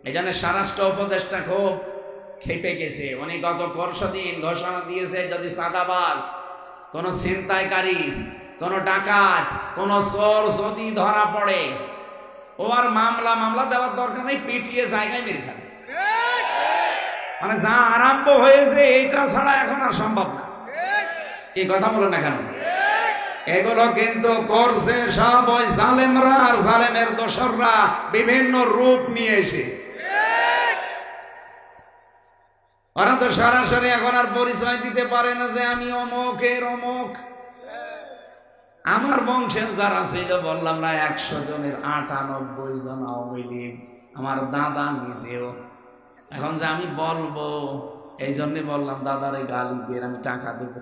এই জন্য স্বরাষ্ট্র উপদেষ্টা খুব খেপে গেছে। উনি গত পরশুদিন ঘোষণা দিয়েছে, যদি চাঁদাবাজ, কোন ছিনতাইকারী, কোন ডাকাত, কোন চোর যদি ধরা পড়ে, ও আর মামলা দেওয়ার দরকার নেই, পিটিয়ে জায়গায় মেরে খাবে। মানে যা আরম্ভ হয়েছে, এইটা ছাড়া এখন আর সম্ভব না। কি কথা বলো না কেন? এগুলো কিন্তু করছে সব ওই জালেমরা আর জালেমের দোসররা, বিভিন্ন রূপ নিয়ে এসে। ওরা তো সরাসরি এখন আর পরিচয় দিতে পারে না যে আমি অমুকের অমুক। আমার বংশের যারা ছিল, বললাম না, 100 জনের 98 জন আওয়ামী লীগ, আমার দাদা নিজেও। এখন যে আমি বলবো, এই জন্য বললাম দাদারে গালি দিয়ে আমি টাকা দেব।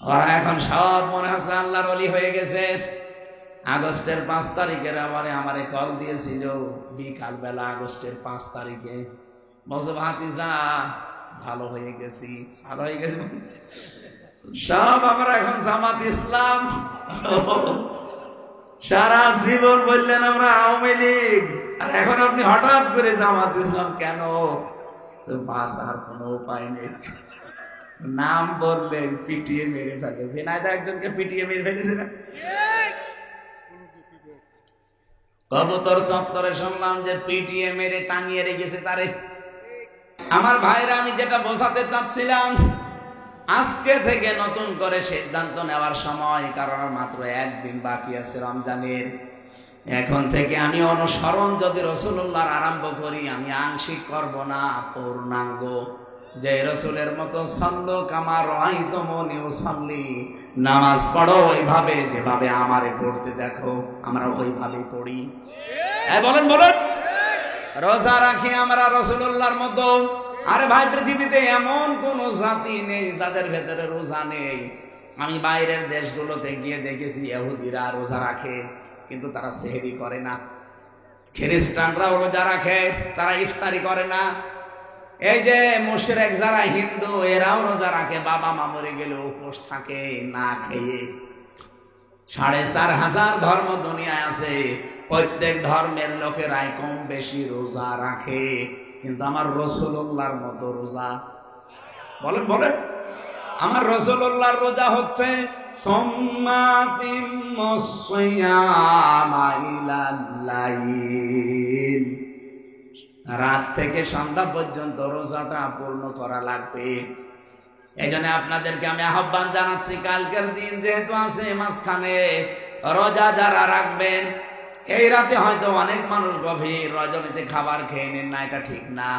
ওরা এখন সব মনে হচ্ছে আল্লাহর ওলি হয়ে গেছে। আগস্টের 5 তারিখের আমারে কল দিয়েছিল বিকাল বেলা, আগস্টের 5 তারিখে। বলছে, ভাতিজা, ভালো হয়ে গেছি। ভালো হয়ে গেছি সব আমরা এখন জামাত ইসলাম। সারা জীবন বললেন আমরা আওয়ামী লীগ, আর এখন আপনি হঠাৎ করে জামাত ইসলাম কেন? বাঁচার কোনো উপায় নেই, নাম বললেন পিটিয়ে মেরে ফেলেছে। না, একজনকে পিটিয়ে মেরে ফেলেছে না? কবুতর চত্বরে শুনলাম যে পিটিয়ে মেরে টাঙিয়ে রেখেছে তারে। আমার ভাইরা, আমি যেটা বোঝাতে চাচ্ছিলাম, আজকে থেকে নতুন করে সিদ্ধান্ত নেওয়ার সময়, কারণ মাত্র 1 দিন বাকি আছে রমজানের। এখন থেকে আমি অনুসরণ যদি রাসূলুল্লাহর আরম্ভ করি, আমি আংশিক করব না, পূর্ণাঙ্গ। যে রাসূলের মতো সাল্লু কামা রাআইতুমুনি উসাল্লি, নামাজ পড়ো ওইভাবে যেভাবে আমারে পড়তে দেখো, আমরা ওইভাবেই পড়ি। বলেন বলেন। রোজা রাখি আমরা রাসূলুল্লাহর মতো। আরে ভাই, পৃথিবীতে এমন কোন জাতি নেই যাদের ভেতরে রোজা নেই। আমি বাইরের দেশগুলোতে গিয়ে দেখেছি ইহুদিরা রোজা রাখে, কিন্তু তারা সেহরি করে না। খ্রিস্টানরাও রোজা রাখে, তারা ইফতারি করে না। এই যে মুশরিক যারা হিন্দু, এরাও রোজা রাখে, বাবা মা মরে গেলে উপোস থাকে না খেয়ে। ৪,৫০০ ধর্ম দুনিয়ায় আছে, প্রত্যেক ধর্মের লোকেরাই কম বেশি রোজা রাখে, কিন্তু আমার রাসূলুল্লাহর মতো রোজা, বলেন বলেন, আমার রাসূলুল্লাহর রোজা হচ্ছে রাত থেকে সন্ধ্যা পর্যন্ত রোজাটা পূর্ণ করা লাগবে। এই জন্য আপনাদেরকে আমি আহ্বান জানাচ্ছি, কালকের দিন যেহেতু আছে মাঝখানে, রোজা যারা রাখবেন, এই রাতে হয়তো অনেক মানুষ গভীর রজনীতে খাবার খেয়ে নেন না, এটা ঠিক না।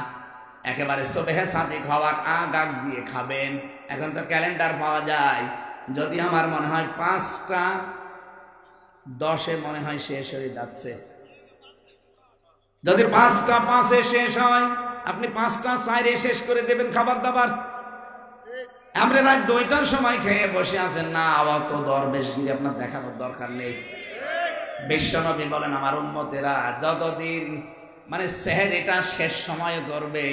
একেবারে সুবহে সাদিক হওয়ার আগ দিয়ে খাবেন। এখন তো ক্যালেন্ডার পাওয়া যায়, যদি আমার মনে হয় ৫টা ১০ মনে হয় শেষ হয়ে যাচ্ছে। যদি ৫টা ৫ শেষ হয়, আপনি ৫টা ৪ শেষ করে দেবেন খাবার দাবার। আমরা রাত ২টার সময় খেয়ে বসে আছেন না, আবার তো দরবেশগিরি আপনার দেখানোর দরকার নেই। বিশ্বনবী বলেন, আমার উম্মতেরা যতদিন মানে সেহরিটা শেষ সময়ে করবে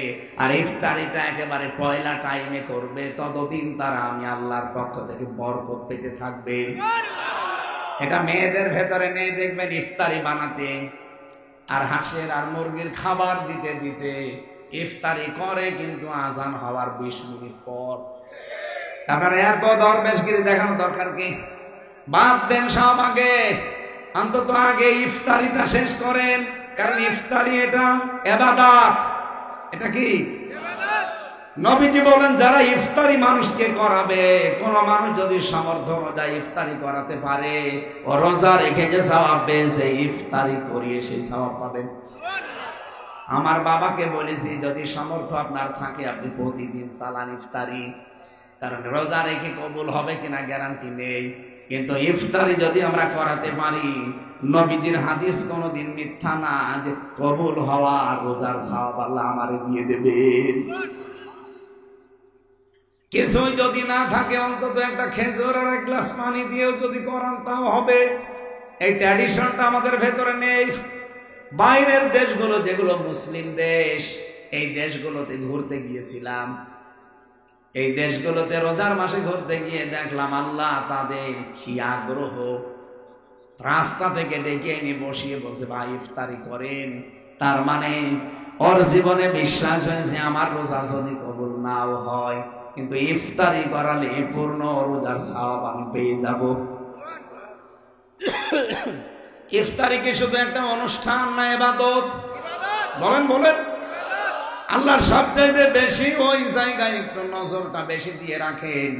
আর ইফতারিটা একেবারে পয়লা টাইমে করবে, ততদিন তারা আমি আল্লাহর পক্ষ থেকে বরকত পেতে থাকবে। এটা মেয়েদের ভেতরে নেই, দেখবেন ইফতারি বানাতে আর হাঁসের আর মুরগির খাবার দিতে দিতে ইফতারি করে, কিন্তু আজান হওয়ার ২০ মিনিট পর। আপনারা এত দরবেশগিরি দেখানোর দরকার কি? বাদ দেন সব, আগে অন্তত আগে ইফতারিটা শেষ করেন, কারণ ইফতারি এটা ইবাদত। এটা কি নবীজি বলেন, যারা ইফতারি মানুষকে করাবে, কোন মানুষ যদি সামর্থ্য অনুযায়ী ইফতারি করাতে পারে, ও রোজা রেখে যে সওয়াব পেয়েছে, ইফতারি করিয়ে সেই সওয়াব পাবেন। আমার বাবাকে বলেছি, যদি সামর্থ্য আপনার থাকে আপনি প্রতিদিন চালান ইফতারি, কারণ রোজা রেখে কবুল হবে কিনা গ্যারান্টি নেই, কিন্তু ইফতারি যদি আমরা করাতে পারি, নবীজির হাদিস কোনদিন মিথ্যা না, যে কবুল হওয়া রোজার সওয়াব আল্লাহ আমারে দিয়ে দেবে। কিছুই যদি না থাকে, অন্তত একটা খেজুর আর ১ গ্লাস পানি দিয়েও যদি করান তাও হবে। এই ট্র্যাডিশনটা আমাদের ভেতরে নেই। বাইরের দেশগুলো, যেগুলো মুসলিম দেশ, এই দেশগুলোতে ঘুরতে গিয়েছিলাম, এই দেশগুলোতে রোজার মাসে ঘুরতে গিয়ে দেখলাম আল্লাহ তাদের কি আগ্রহ, রাস্তা থেকে ডেকে এনে বসিয়ে বলছে, ভাই ইফতারি করেন। তার মানে ওর জীবনে বিশ্বাস হয়েছে, আমার রোজা যদি কবুল নাও হয়, কিন্তু ইফতারি করালে পূর্ণ রোজার সওয়াব আমি পেয়ে যাব। ইফতারি কি শুধু একটা অনুষ্ঠান না, ইবাদত? বলেন বলেন। আল্লাহর সবচাইতে বেশি ওই জায়গায় একটু নজরটা বেশি দিয়ে রাখেন।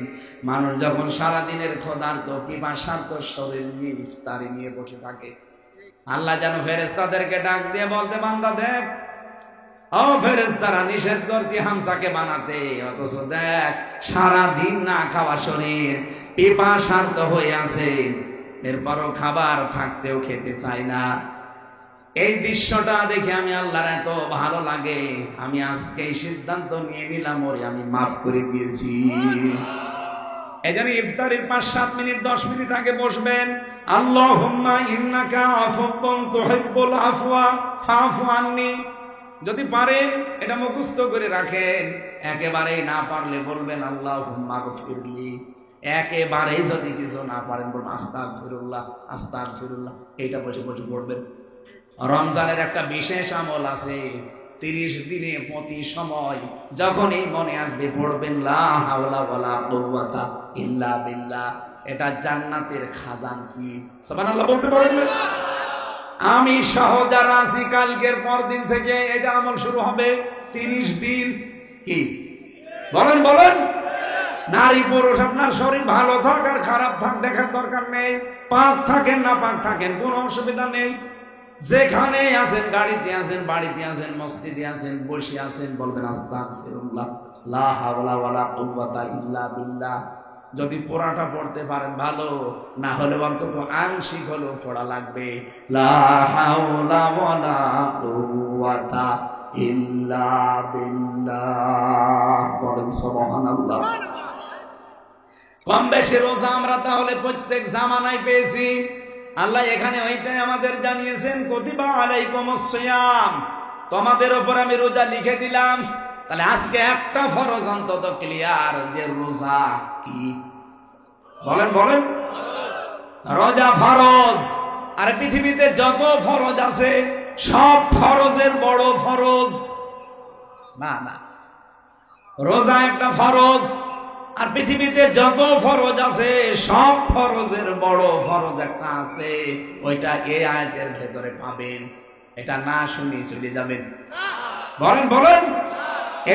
মানুষ যখন সারাদিনের ক্ষুধার্ত পিপাসার্ত শরীর নিয়ে ইফতারি নিয়ে বসে থাকে, আল্লাহ যেন ফেরেশতাদেরকে ডাক দিয়ে বলতে, বান্দা দেখ, ও ফেরেশতারা নিষেধ করতি হামসাকে বানাতে, অথচ দেখ সারাদিন না খাওয়া শরীর পিপাসার্ত হয়ে আছে, এরপরও খাবার থাকতেও খেতে চায় না। এই দৃশ্যটা দেখে আমি আল্লাহর এত ভালো লাগে, আমি আজকে এই সিদ্ধান্ত নিয়ে নিলাম, ওরে আমি মাফ করে দিয়েছি। এই জন্য ইফতারির ৫-৭ মিনিট ১০ মিনিট আগে বসবেন, আল্লাহুম্মা ইন্নাকা আফুউন তুহিব্বুল আফওয়া ফাফু আন্নি। যদি পারেন এটা মুখস্থ করে রাখেন, একেবারেই না পারলে বলবেন আল্লাহুম্মা গফিরলি। একেবারেই যদি কিছু না পারেন বলবেন আস্তাগফিরুল্লাহ আস্তাগফিরুল্লাহ। এইটা বসে বসে পড়বেন। রমজানের একটা বিশেষ আমল আছে, ৩০ দিনে প্রতি সময় যখনই মনে আসবে পড়বেন লা হাওলা ওয়ালা কুওয়াতা ইল্লা বিল্লাহ। এটা জান্নাতের খাজানচি। সুবহানাল্লাহ বলতে পারবেন? আমি সহ যারা আছি, কালকের পর দিন থেকে এটা আমল শুরু হবে। ৩০ দিন কি বলেন বলেন। নারী পুরুষ আপনার শরীর ভালো থাক আর খারাপ থাক দেখার দরকার নেই, পাক থাকেন না পাক থাকেন কোনো অসুবিধা নেই। যেখানে আছেন, গাড়িতে আছেন, বাড়িতে আছেন, মসজিদে আছেন, বসে আছেন, বলবেন আস্তাগফিরুল্লাহ লা হাওলা ওয়ালা কুওয়াতা ইল্লা বিল্লাহ। যদি পুরাটা পড়তে পারেন ভালো, না হলে অন্তত আংশিক হলেও পড়া লাগবে। লা হাওলা ওয়ালা কুওয়াতা ইল্লা বিল্লাহ। বলেন সুবহানাল্লাহ। কম বেশি রোজা আমরা তাহলে প্রত্যেক জামানায় পেয়েছি। আল্লাহ এখানে ওইটাই আমাদের জানিয়েছেন, কুতিবা আলাইকুমুস সিয়াম, তোমাদের উপর আমি রোজা লিখে দিলাম। তাহলে আজকে একটা ফরজ অন্তত ক্লিয়ার, যে রোজা কি? বলেন বলেন, রোজা ফরজ। আর পৃথিবীতে যত ফরজ আছে সব ফরজের বড় ফরজ না, না, রোজা একটা ফরজ। আর পৃথিবীতে যত ফরজ আছে সব ফরজের বড় ফরজ একটা আছে, ওইটা এই আয়াতের ভেতরে পাবেন। এটা না শুনি চলে যাবেন। বলেন বলেন,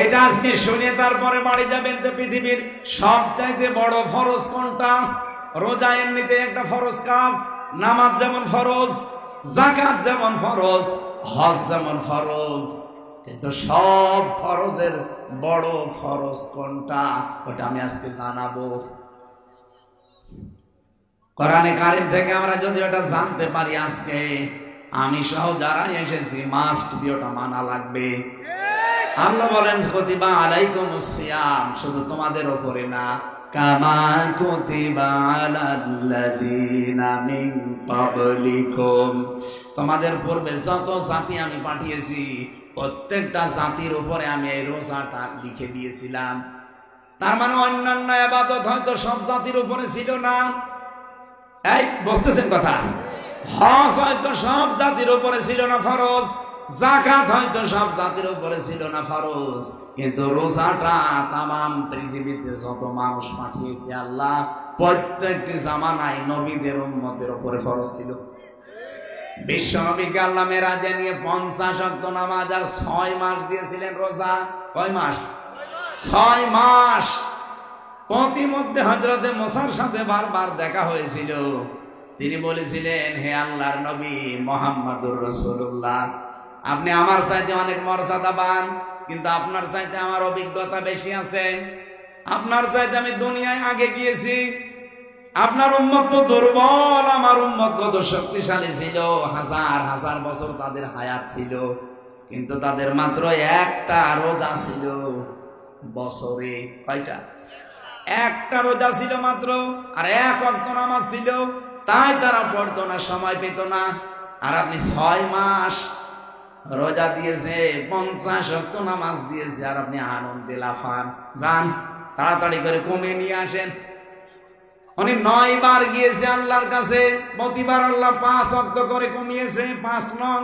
এটা আজকে শুনে তারপরে বাড়ি যাবেন। তো পৃথিবীর সবচাইতে বড় ফরজ কোনটা? রোজা এমনিতে একটা ফরজ কাজ, নামাজ যেমন ফরজ, যাকাত যেমন ফরজ, হজ যেমন ফরজ, কিন্তু সব ফরজের বড় ফরজ কোনটা ওটা আমি আজকে জানাবো। কোরআনে কারিম থেকে আমরা যদি ওটা জানতে পারি, আজকে আমি সহ যারা এসেছি মাস্ট বি ওটা মানা লাগবে। আল্লাহ বলেন কুতিবা আলাইকুমুস সিয়াম, শুধু তোমাদের উপরে না, কামা কুতিবা আলাল্লাযীনা মিন ক্বাবলিকুম, তোমাদের পূর্বে যত জাতি আমি পাঠিয়েছি প্রত্যেকটা জাতির উপরে আমি এই রোজাটা লিখে দিয়েছিলাম। তার মানে অন্যান্য ইবাদত হয়তো সব জাতির উপরে ছিল না। এই বুঝতেছেন কথা? হজ হয়তো সব জাতির উপরে ছিল না ফরজ, যাকাত হয়তো সব জাতির উপরে ছিল না ফরজ, কিন্তু রোজাটা তামাম পৃথিবীতে যত মানুষ পাঠিয়েছে আল্লাহ প্রত্যেকটি জামানায় নবীদের উম্মতের উপরে ফরজ ছিল। বিশ্ব নবীকে আল্লাহ মেরাজে নিয়ে 50 ওয়াক্ত নামাজ আর 6 মাস দিয়েছিলেন রোজা। কয় মাস? 6 মাস। প্রতিমধ্যে হযরতে মুসার সাথে বারবার দেখা হয়েছিল। তিনি বলেছিলেন, হে আল্লাহর নবী মুহাম্মদুর রাসূলুল্লাহ, আপনি আমার চাইতে অনেক মর্যাদাবান, কিন্তু আপনার চাইতে আমার অভিজ্ঞতা বেশি আছে, আপনার চাইতে আমি দুনিয়ায় আগে গিয়েছি। আপনার উম্মত তো দুর্বল, আমার উম্মত কত শক্তিশালী ছিল, হাজার হাজার বছর তাদের হায়াত ছিল, কিন্তু তাদের মাত্র একটা রোজা ছিল বছরে। কয়টা? একটা রোজা ছিল মাত্র, আর 1 ওয়াক্ত নামাজ ছিল, তাই তারা পড়তো না, সময় পেত না। আর আপনি 6 মাস রোজা দিয়েছে, 50 ওয়াক্ত নামাজ দিয়েছে, আর আপনি আনন্দে লাফান। যান তাড়াতাড়ি করে কমিয়ে নিয়ে আসেন। উনি 9 বার গিয়েছে আল্লাহর কাছে, প্রতিবার আল্লাহ 5 ওয়াক্ত করে কমিয়েছে। 5 নং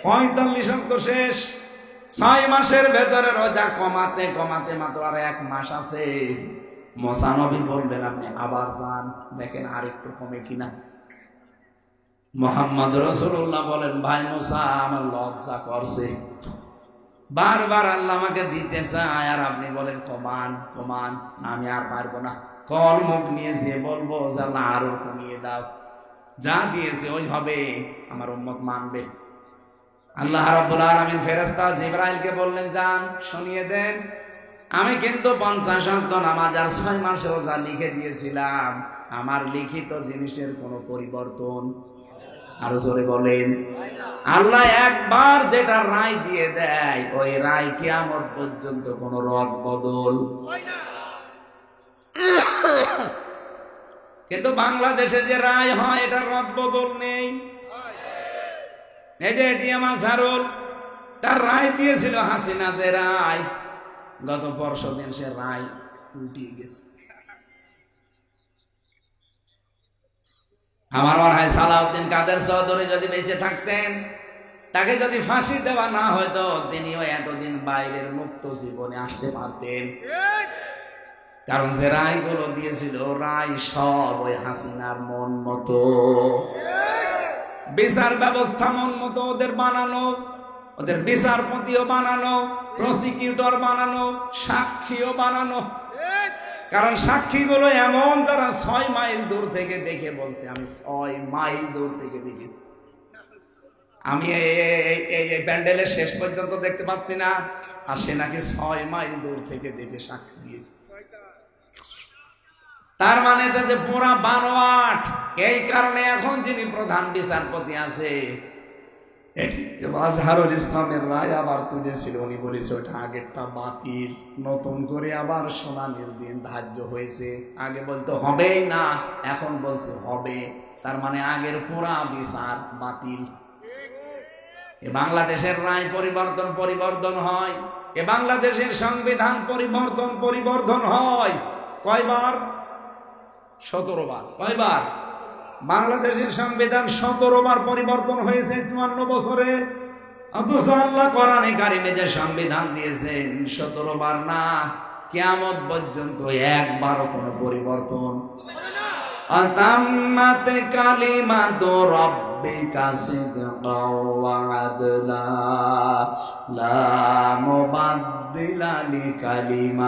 45 ওয়াক্ত শেষ। 6 মাসের ভেতরে রোজা কমাতে কমাতে মাত্র আর 1 মাস আছে। মুসা নবী বললেন, আপনি আবার যান, দেখেন আর একটু কমে কিনা। মুহাম্মদ রাসূলুল্লাহ বলেন, ভাই মুসা, আমার লজ্জা করছে, বারবার আল্লাহ আমাকে দিতে চায়, আর আপনি বলেন কমান কমান। আমি আর পারবো না, কল মুখ নিয়ে যে বলবো যে আল্লাহ আরো কমিয়ে দাও, যা দিয়েছে ওই হবে, আমার উম্মত মানবে। আল্লাহ রাব্বুল আলামিন ফেরেশতা জিবরাইলকে বললেন, যান শুনিয়ে দেন, আমি কিন্তু 50 ওয়াক্ত নামাজ আর 6 মাস রোজা লিখে দিয়েছিলাম, আমার লিখিত জিনিসের কোনো পরিবর্তন। আরো জোরে বলেন। আল্লাহ একবার যেটা রায় দিয়ে দেয়, ওই রায় কিয়ামত পর্যন্ত কোনো রদ বদল হয় না। কিন্তু বাংলাদেশে যে রায় হয়, এটা রদ বদল নেই। এই যে এটিএম আজহারুল, তার রায় দিয়েছিল হাসিনা, যে রায় গত পরশুদিন সে রায় উল্টিয়ে গেছে। আমার মনে হয় সালাউদ্দিন কাদের চৌধুরী যদি বেঁচে থাকতেন, তাকে যদি ফাঁসি দেওয়া না হয়তো, তিনিও এতদিন বাইরের মুক্ত জীবনে আসতে পারতেন। কারণ যে রায়গুলো দিয়েছিল, রায় সব ওই হাসিনার মন মতো, বিচার ব্যবস্থা মন মতো ওদের বানানো, ওদের বিচারপতিও বানানো, প্রসিকিউটর বানানো, সাক্ষীও বানানো। কারণ সাক্ষীগুলো এমন যারা 6 মাইল দূর থেকে দেখে বলছে, আমি 6 মাইল দূর থেকে দেখেছি, আমি এই প্যান্ডেলের শেষ পর্যন্ত দেখতে পাচ্ছি না, আর সে নাকি 6 মাইল দূর থেকে দেখে সাক্ষী দিয়েছে। তার মানে এটা যে পুরা বানোয়াট। এই কারণে এখন যিনি প্রধান বিচারপতি আছে, আজহারুল ইসলামের রায় আবার তুলেছিল, উনি বলেছে ওটা আগেরটা বাতিল, নতুন করে আবার শুনানির দিন ধার্য হয়েছে। আগে বলতে হবেই না, এখন বলছে হবে। তার মানে আগের পুরা বিচার বাতিল। এ বাংলাদেশের রায় পরিবর্তন হয়, এ বাংলাদেশের সংবিধান পরিবর্তন হয় কয়বার? 17 বার। কয়বার? বাংলাদেশের সংবিধান 17 বার পরিবর্তন হয়েছে 54 বছরে। অথচ আল্লাহ কোরআনে কারিমে যে সংবিধান দিয়েছেন 17 বার না, কিয়ামত পর্যন্ত একবারও কোনো পরিবর্তন। আতাম্মাত কালিমাতু রাব্বিকা সিদকাও ওয়া আদলা লা মুবাদদিলা লিকালিমাতি।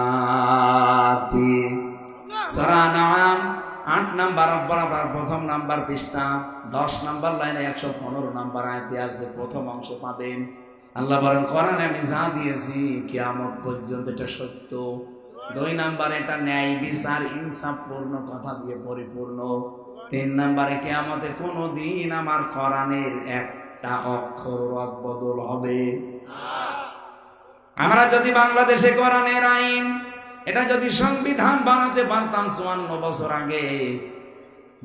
সূরা নাম 8 নাম্বার বরাবর প্রথম নাম্বার পৃষ্ঠা 10 নাম্বার লাইনে 115 নাম্বার আয়াতে আছে, প্রথম অংশ পাবেন। আল্লাহ বলেন কোরআনে আমি যা দিয়েছি কিয়ামত পর্যন্ত এটা সত্য। 2 নাম্বার এটা ন্যায় বিচার ইনসাফপূর্ণ কথা দিয়ে পরিপূর্ণ। 3 নাম্বারে কিয়ামতে কোনোদিন আমার কোরআনের একটা অক্ষর রদবদল হবে না। আমরা যদি বাংলাদেশে কোরআনের আইন, এটা যদি সংবিধান বানাতে পারতাম 54 বছর আগে,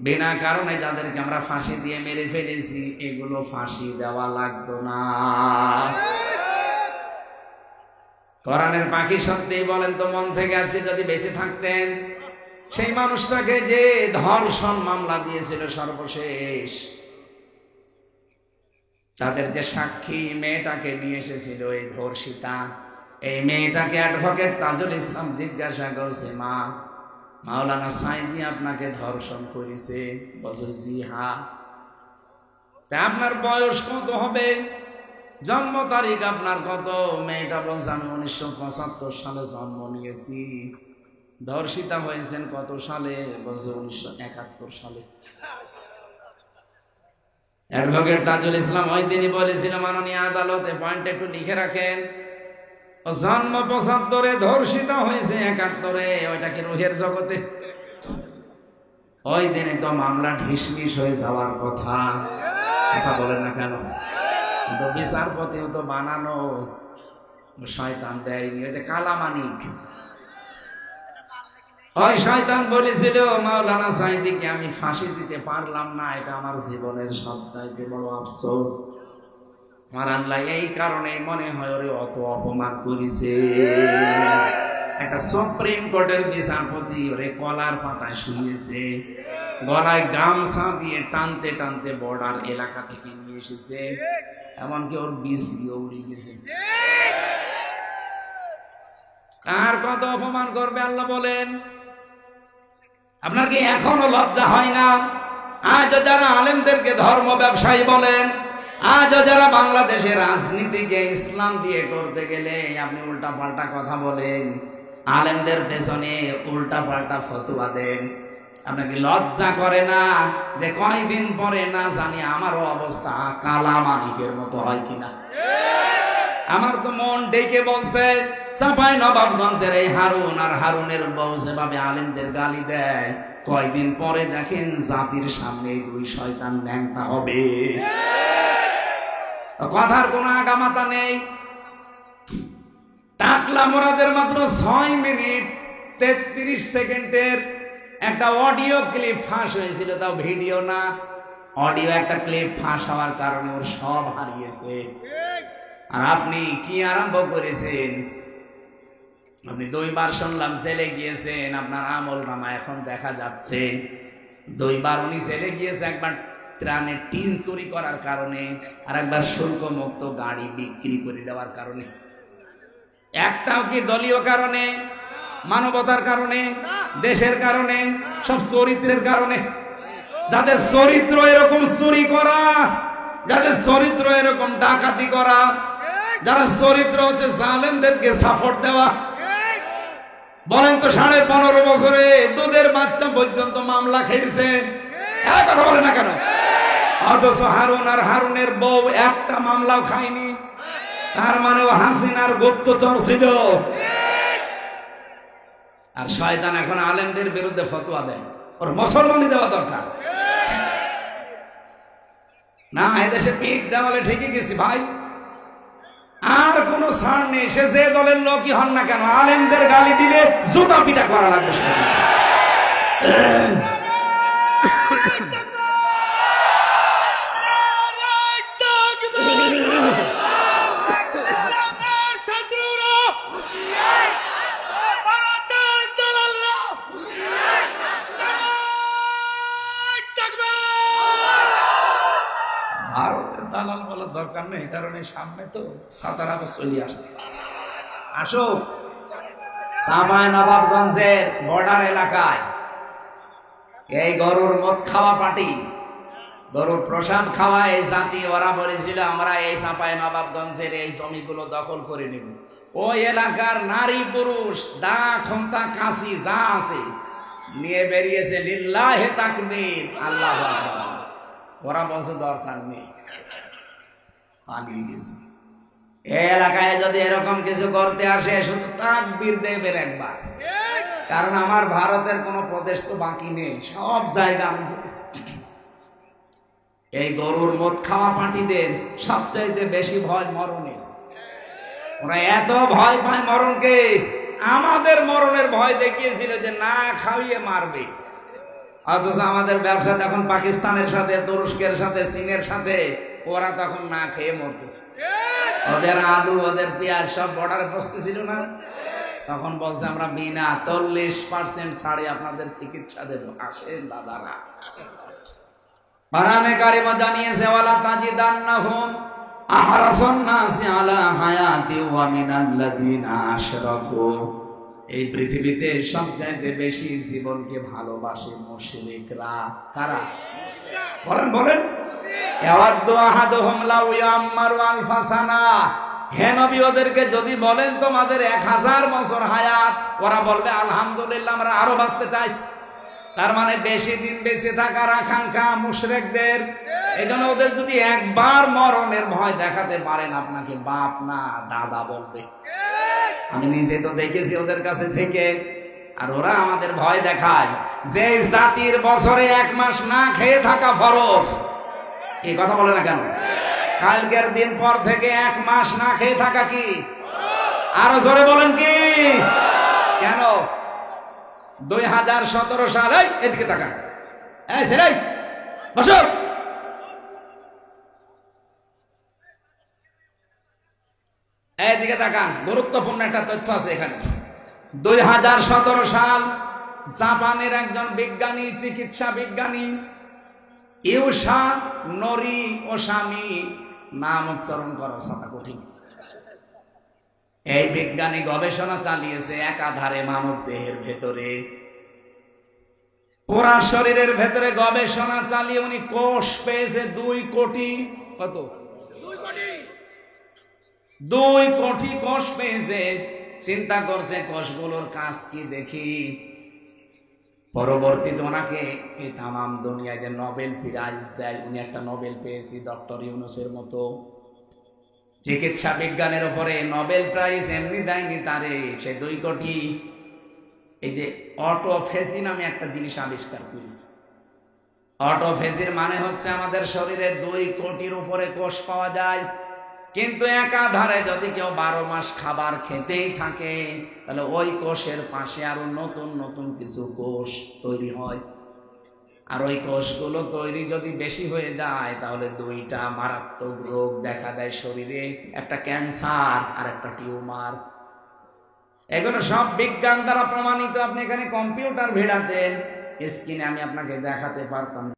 বিনা কারণে যাদেরকে আমরা ফাঁসি দিয়ে মেরে ফেলেছি এগুলো ফাঁসি দেওয়া লাগতো না। কোরআনের পাখি সত্যি বলেন তো, মন থেকে আজকে যদি বেঁচে থাকতেন, সেই মানুষটাকে যে ধর্ষণ মামলা দিয়েছিল সর্বশেষ, তাদের যে সাক্ষী মেয়েটাকে নিয়ে এসেছিল এই ধর্ষিতা, এই মেয়েটাকে অ্যাডভোকেট তাজুল ইসলাম জিজ্ঞাসা করছে, মা মাওলানা সাইদি আপনাকে ধর্ষণ করেছে? বলছে জি হ্যাঁ। তা আপনার বয়স কত হবে, জন্ম তারিখ আপনার কত? মেয়েটা বলছে আমি 1975 সালে জন্ম নিয়েছি। ধর্ষিতা হয়েছেন কত সালে? বলছে 1971 সালে। অ্যাডভোকেট তাজুল ইসলাম ওই দিনই বলেছিল মাননীয় আদালতে, পয়েন্ট একটু লিখে রাখেন, জন্ম 75-এ, ধর্ষিতা হয়েছে 71-এ, ওইটা কি রুহের জগতে? ওই দিনে তো মামলা ঢিসমিস হয়ে যাওয়ার কথা বলে না কেন? কিন্তু বিচারপতিও তো বানানো শয়তান দেয়নি। ওই যে কালামানিক, ওই শয়তান বলেছিল মাওলানা সাইদিকে আমি ফাঁসি দিতে পারলাম না, এটা আমার জীবনের সবচাইতে বড় আফসোস। আমার আল্লাহ এই কারণে মনে হয় ওরে অত অপমান করেছে। একটা সুপ্রিম কোর্টের বিচারপতি ওরে কলার পাতায় শুয়েছে, গলায় গামছা দিয়ে টানতে টানতে বর্ডার এলাকা থেকে নিয়ে এসেছে, এমনকি ওর বিসিও উড়ে গেছে। কার কত অপমান করবে আল্লাহ বলেন? আপনার কি এখনো লজ্জা হয় না? আজ যারা আলেমদেরকে ধর্ম ব্যবসায়ী বলেন, আজ যারা বাংলাদেশের রাজনীতিকে ইসলাম দিয়ে করতে গেলে আপনি উল্টা পাল্টা কথা বলেন, আলেমদের পেছনে উল্টা পাল্টা ফতোয়া দেন, আপনাকে লজ্জা করে না যে কয়দিন পরে না জানি আমারও অবস্থা কালামানিকের মতো হয় কিনা? আমার তো মন ডেকে বলছে, চাপাই নবাবগঞ্জের এই হারুন আর হারুনের বউ যেভাবে আলেমদের গালি দেয়, কয়দিন পরে দেখেন জাতির সামনে 2 শয়তান ন্যাংটা হবে। কথার কোনো আগামাতা নেই। টাকলা মোরাদের মাত্র 6 মিনিট 33 সেকেন্ডের একটা অডিও ক্লিপ ফাঁস হয়েছিল, তাও ভিডিও না, অডিও একটা ক্লিপ ফাঁস হওয়ার কারণে ওর সব হারিয়েছে। আর আপনি কি আরম্ভ করেছেন? আপনি 2 বার শুনলাম জেলে গিয়েছেন, আপনার আমল নামা এখন দেখা যাচ্ছে 2 বার উনি জেলে গিয়েছে, একবার ত্রাণের টিন চুরি করার কারণে, আর একবার শুল্ক মুক্ত গাড়ি বিক্রি করে দেওয়ার কারণে। একটাও কি দলীয় কারণে, মানবতার কারণে, দেশের কারণে? সব চরিত্রের কারণে। যাদের চরিত্র এরকম চুরি করা, যাদের চরিত্র এরকম ডাকাতি করা, যারা চরিত্র হচ্ছে জালেমদেরকে সাপোর্ট দেওয়া। বলেন তো 15.5 বছরে দুধের বাচ্চা পর্যন্ত মামলা খেয়েছে, কথা বলে না কেন? অথচ হারুন আর হারুনের বউ একটা মামলাও খায়নি। তার মানে ও হাসিনার গুপ্তচর ছিল। আর শয়তান এখন আলেমদের বিরুদ্ধে ফতোয়া দেয়, ওর মুসলমানি দেওয়া দরকার না। এদেশে পিঠ দেওয়ালে ঠিকই গেছি ভাই, আর কোন ছাড় নেই। সে যে দলের লোকই হন না কেন, আলেমদের গালি দিলে জুতা পিটা করা লাগবে। সামনে তো সাতারা চলে আসতে আসো। চাঁপাই নবাবগঞ্জের বর্ডার এলাকায় এই গরুর মদ খাওয়া পার্টি, গরুর প্রসাদ খাওয়া এই জাতি, ওরা বলেছিল আমরা এই চাঁপাই নবাবগঞ্জের এই জমিগুলো দখল করে নেব। ওই এলাকার নারী পুরুষ দা খন্তা কাশি যা আছে নিয়ে বেরিয়েছে লিল্লাহে তাকবীর, আল্লাহু আকবার। ওরা বলছে দরকার নেই, পালিয়ে গেছে। এই এলাকায় যদি এরকম কিছু করতে আসে শুধু তাকবীর দেবেন একবার, কারণ আমার ভারতের কোনো প্রদেশ তো বাকি নেই, সব জায়গা আমি ঘুরেছি। এই গরুর মদ খাওয়া পার্টিদের সবচাইতে বেশি ভয় মরণের। ওরা এত ভয় পায় মরণকে, আমাদের মরণের ভয় দেখিয়েছিল যে না খাওয়িয়ে মারবে। অথচ আমাদের ব্যবসা তখন পাকিস্তানের সাথে, তুরস্কের সাথে, চীনের সাথে, ওরা তখন না খেয়ে মরতেছে। ওদের আলু, ওদের পেঁয়াজ সব বর্ডারে বসতেছিল না, তখন বলছে আমরা বিনা 40% ছাড়ে আপনাদের চিকিৎসা দেব, আসেন দাদারা। কোরআনে কারিমে জানিয়েছে ওয়ালা তাজিদান্নাহুম আহরাসান নাসি আলা হায়াতি ওয়া মিনাল্লাযিনা আশরাকু। এই পৃথিবীতে সবচাইতে বেশি জীবনকে ভালোবাসে মুশরিকরা। কারা? বলেন বলেন। ইয়াওয়াদু আহাদুহুম লাউ ইয়াম্মারু আলফা সানা। হে নবী, ওদেরকে যদি বলেন তোমাদের 1000 বছর হায়াত, ওরা বলবে আলহামদুলিল্লাহ আমরা আরো বাঁচতে চাই। তার মানে বেশি দিন বেঁচে থাকার আকাঙ্ক্ষা মুশরিকদের। এজন্য ওদের যদি একবার মরণের ভয় দেখাতে পারেন, আপনাকে বাপ না দাদা বলবে। আমি নিজে তো দেখেছি ওদের কাছে থেকে। আর ওরা আমাদের ভয় দেখায় যে জাতির বছরে 1 মাস না খেয়ে থাকা ফরজ। এই কথা বলে না কেন? কালকের দিন পর থেকে 1 মাস না খেয়ে থাকা কি? আরো জোরে বলেন কি? কেন? 2017 সাল, এদিকে তাকান, বসো। এদিকে তাকান, গুরুত্বপূর্ণ একটা তথ্য আছে এখানে। 2017 সাল জাপানের একজন বিজ্ঞানী, চিকিৎসা বিজ্ঞানী ইউসা নরি ওসামি, নাম উচ্চারণ করা সাদা কঠিন। এই বিজ্ঞানী গবেষণা চালিয়েছে একাধারে মানব দেহের ভেতরে, পুরা শরীরের ভেতরে গবেষণা চালিয়ে উনি কোষ পেয়েছে 2 কোটি। কত? 2 কোটি কোষ পেয়েছে। চিন্তা করছে কোষগুলোর কাজ কি দেখি। পরবর্তীতে ওনাকে এই তামাম দুনিয়ায় যে নোবেল প্রাইজ দেয়, উনি একটা নোবেল পেয়েছি ডক্টর ইউনূসের মতো। চিকিৎসা বিজ্ঞানের উপরে নোবেল প্রাইজ এমনি দেয়নি তারে, সে 2 কোটি। এই যে অটোফেজি নামে একটা জিনিস আবিষ্কার করেছে। অটোফেজির মানে হচ্ছে আমাদের শরীরে 2 কোটির উপরে কোষ পাওয়া যায়, কিন্তু একাধারে যদি কেউ 12 মাস খাবার খেতেই থাকে, তাহলে ওই কোষের পাশে আরো নতুন নতুন কিছু কোষ তৈরি হয়। আর ওই কোষগুলো তৈরি যদি বেশি হয়ে যায়, তাহলে 2টা মারাত্মক রোগ দেখা দেয় শরীরে, একটা ক্যান্সার আর একটা টিউমার। এগুলো সব বিজ্ঞান দ্বারা প্রমাণিত। আপনি এখানে কম্পিউটার ভিড়াতেন, স্ক্রিনে আমি আপনাকে দেখাতে পারতাম।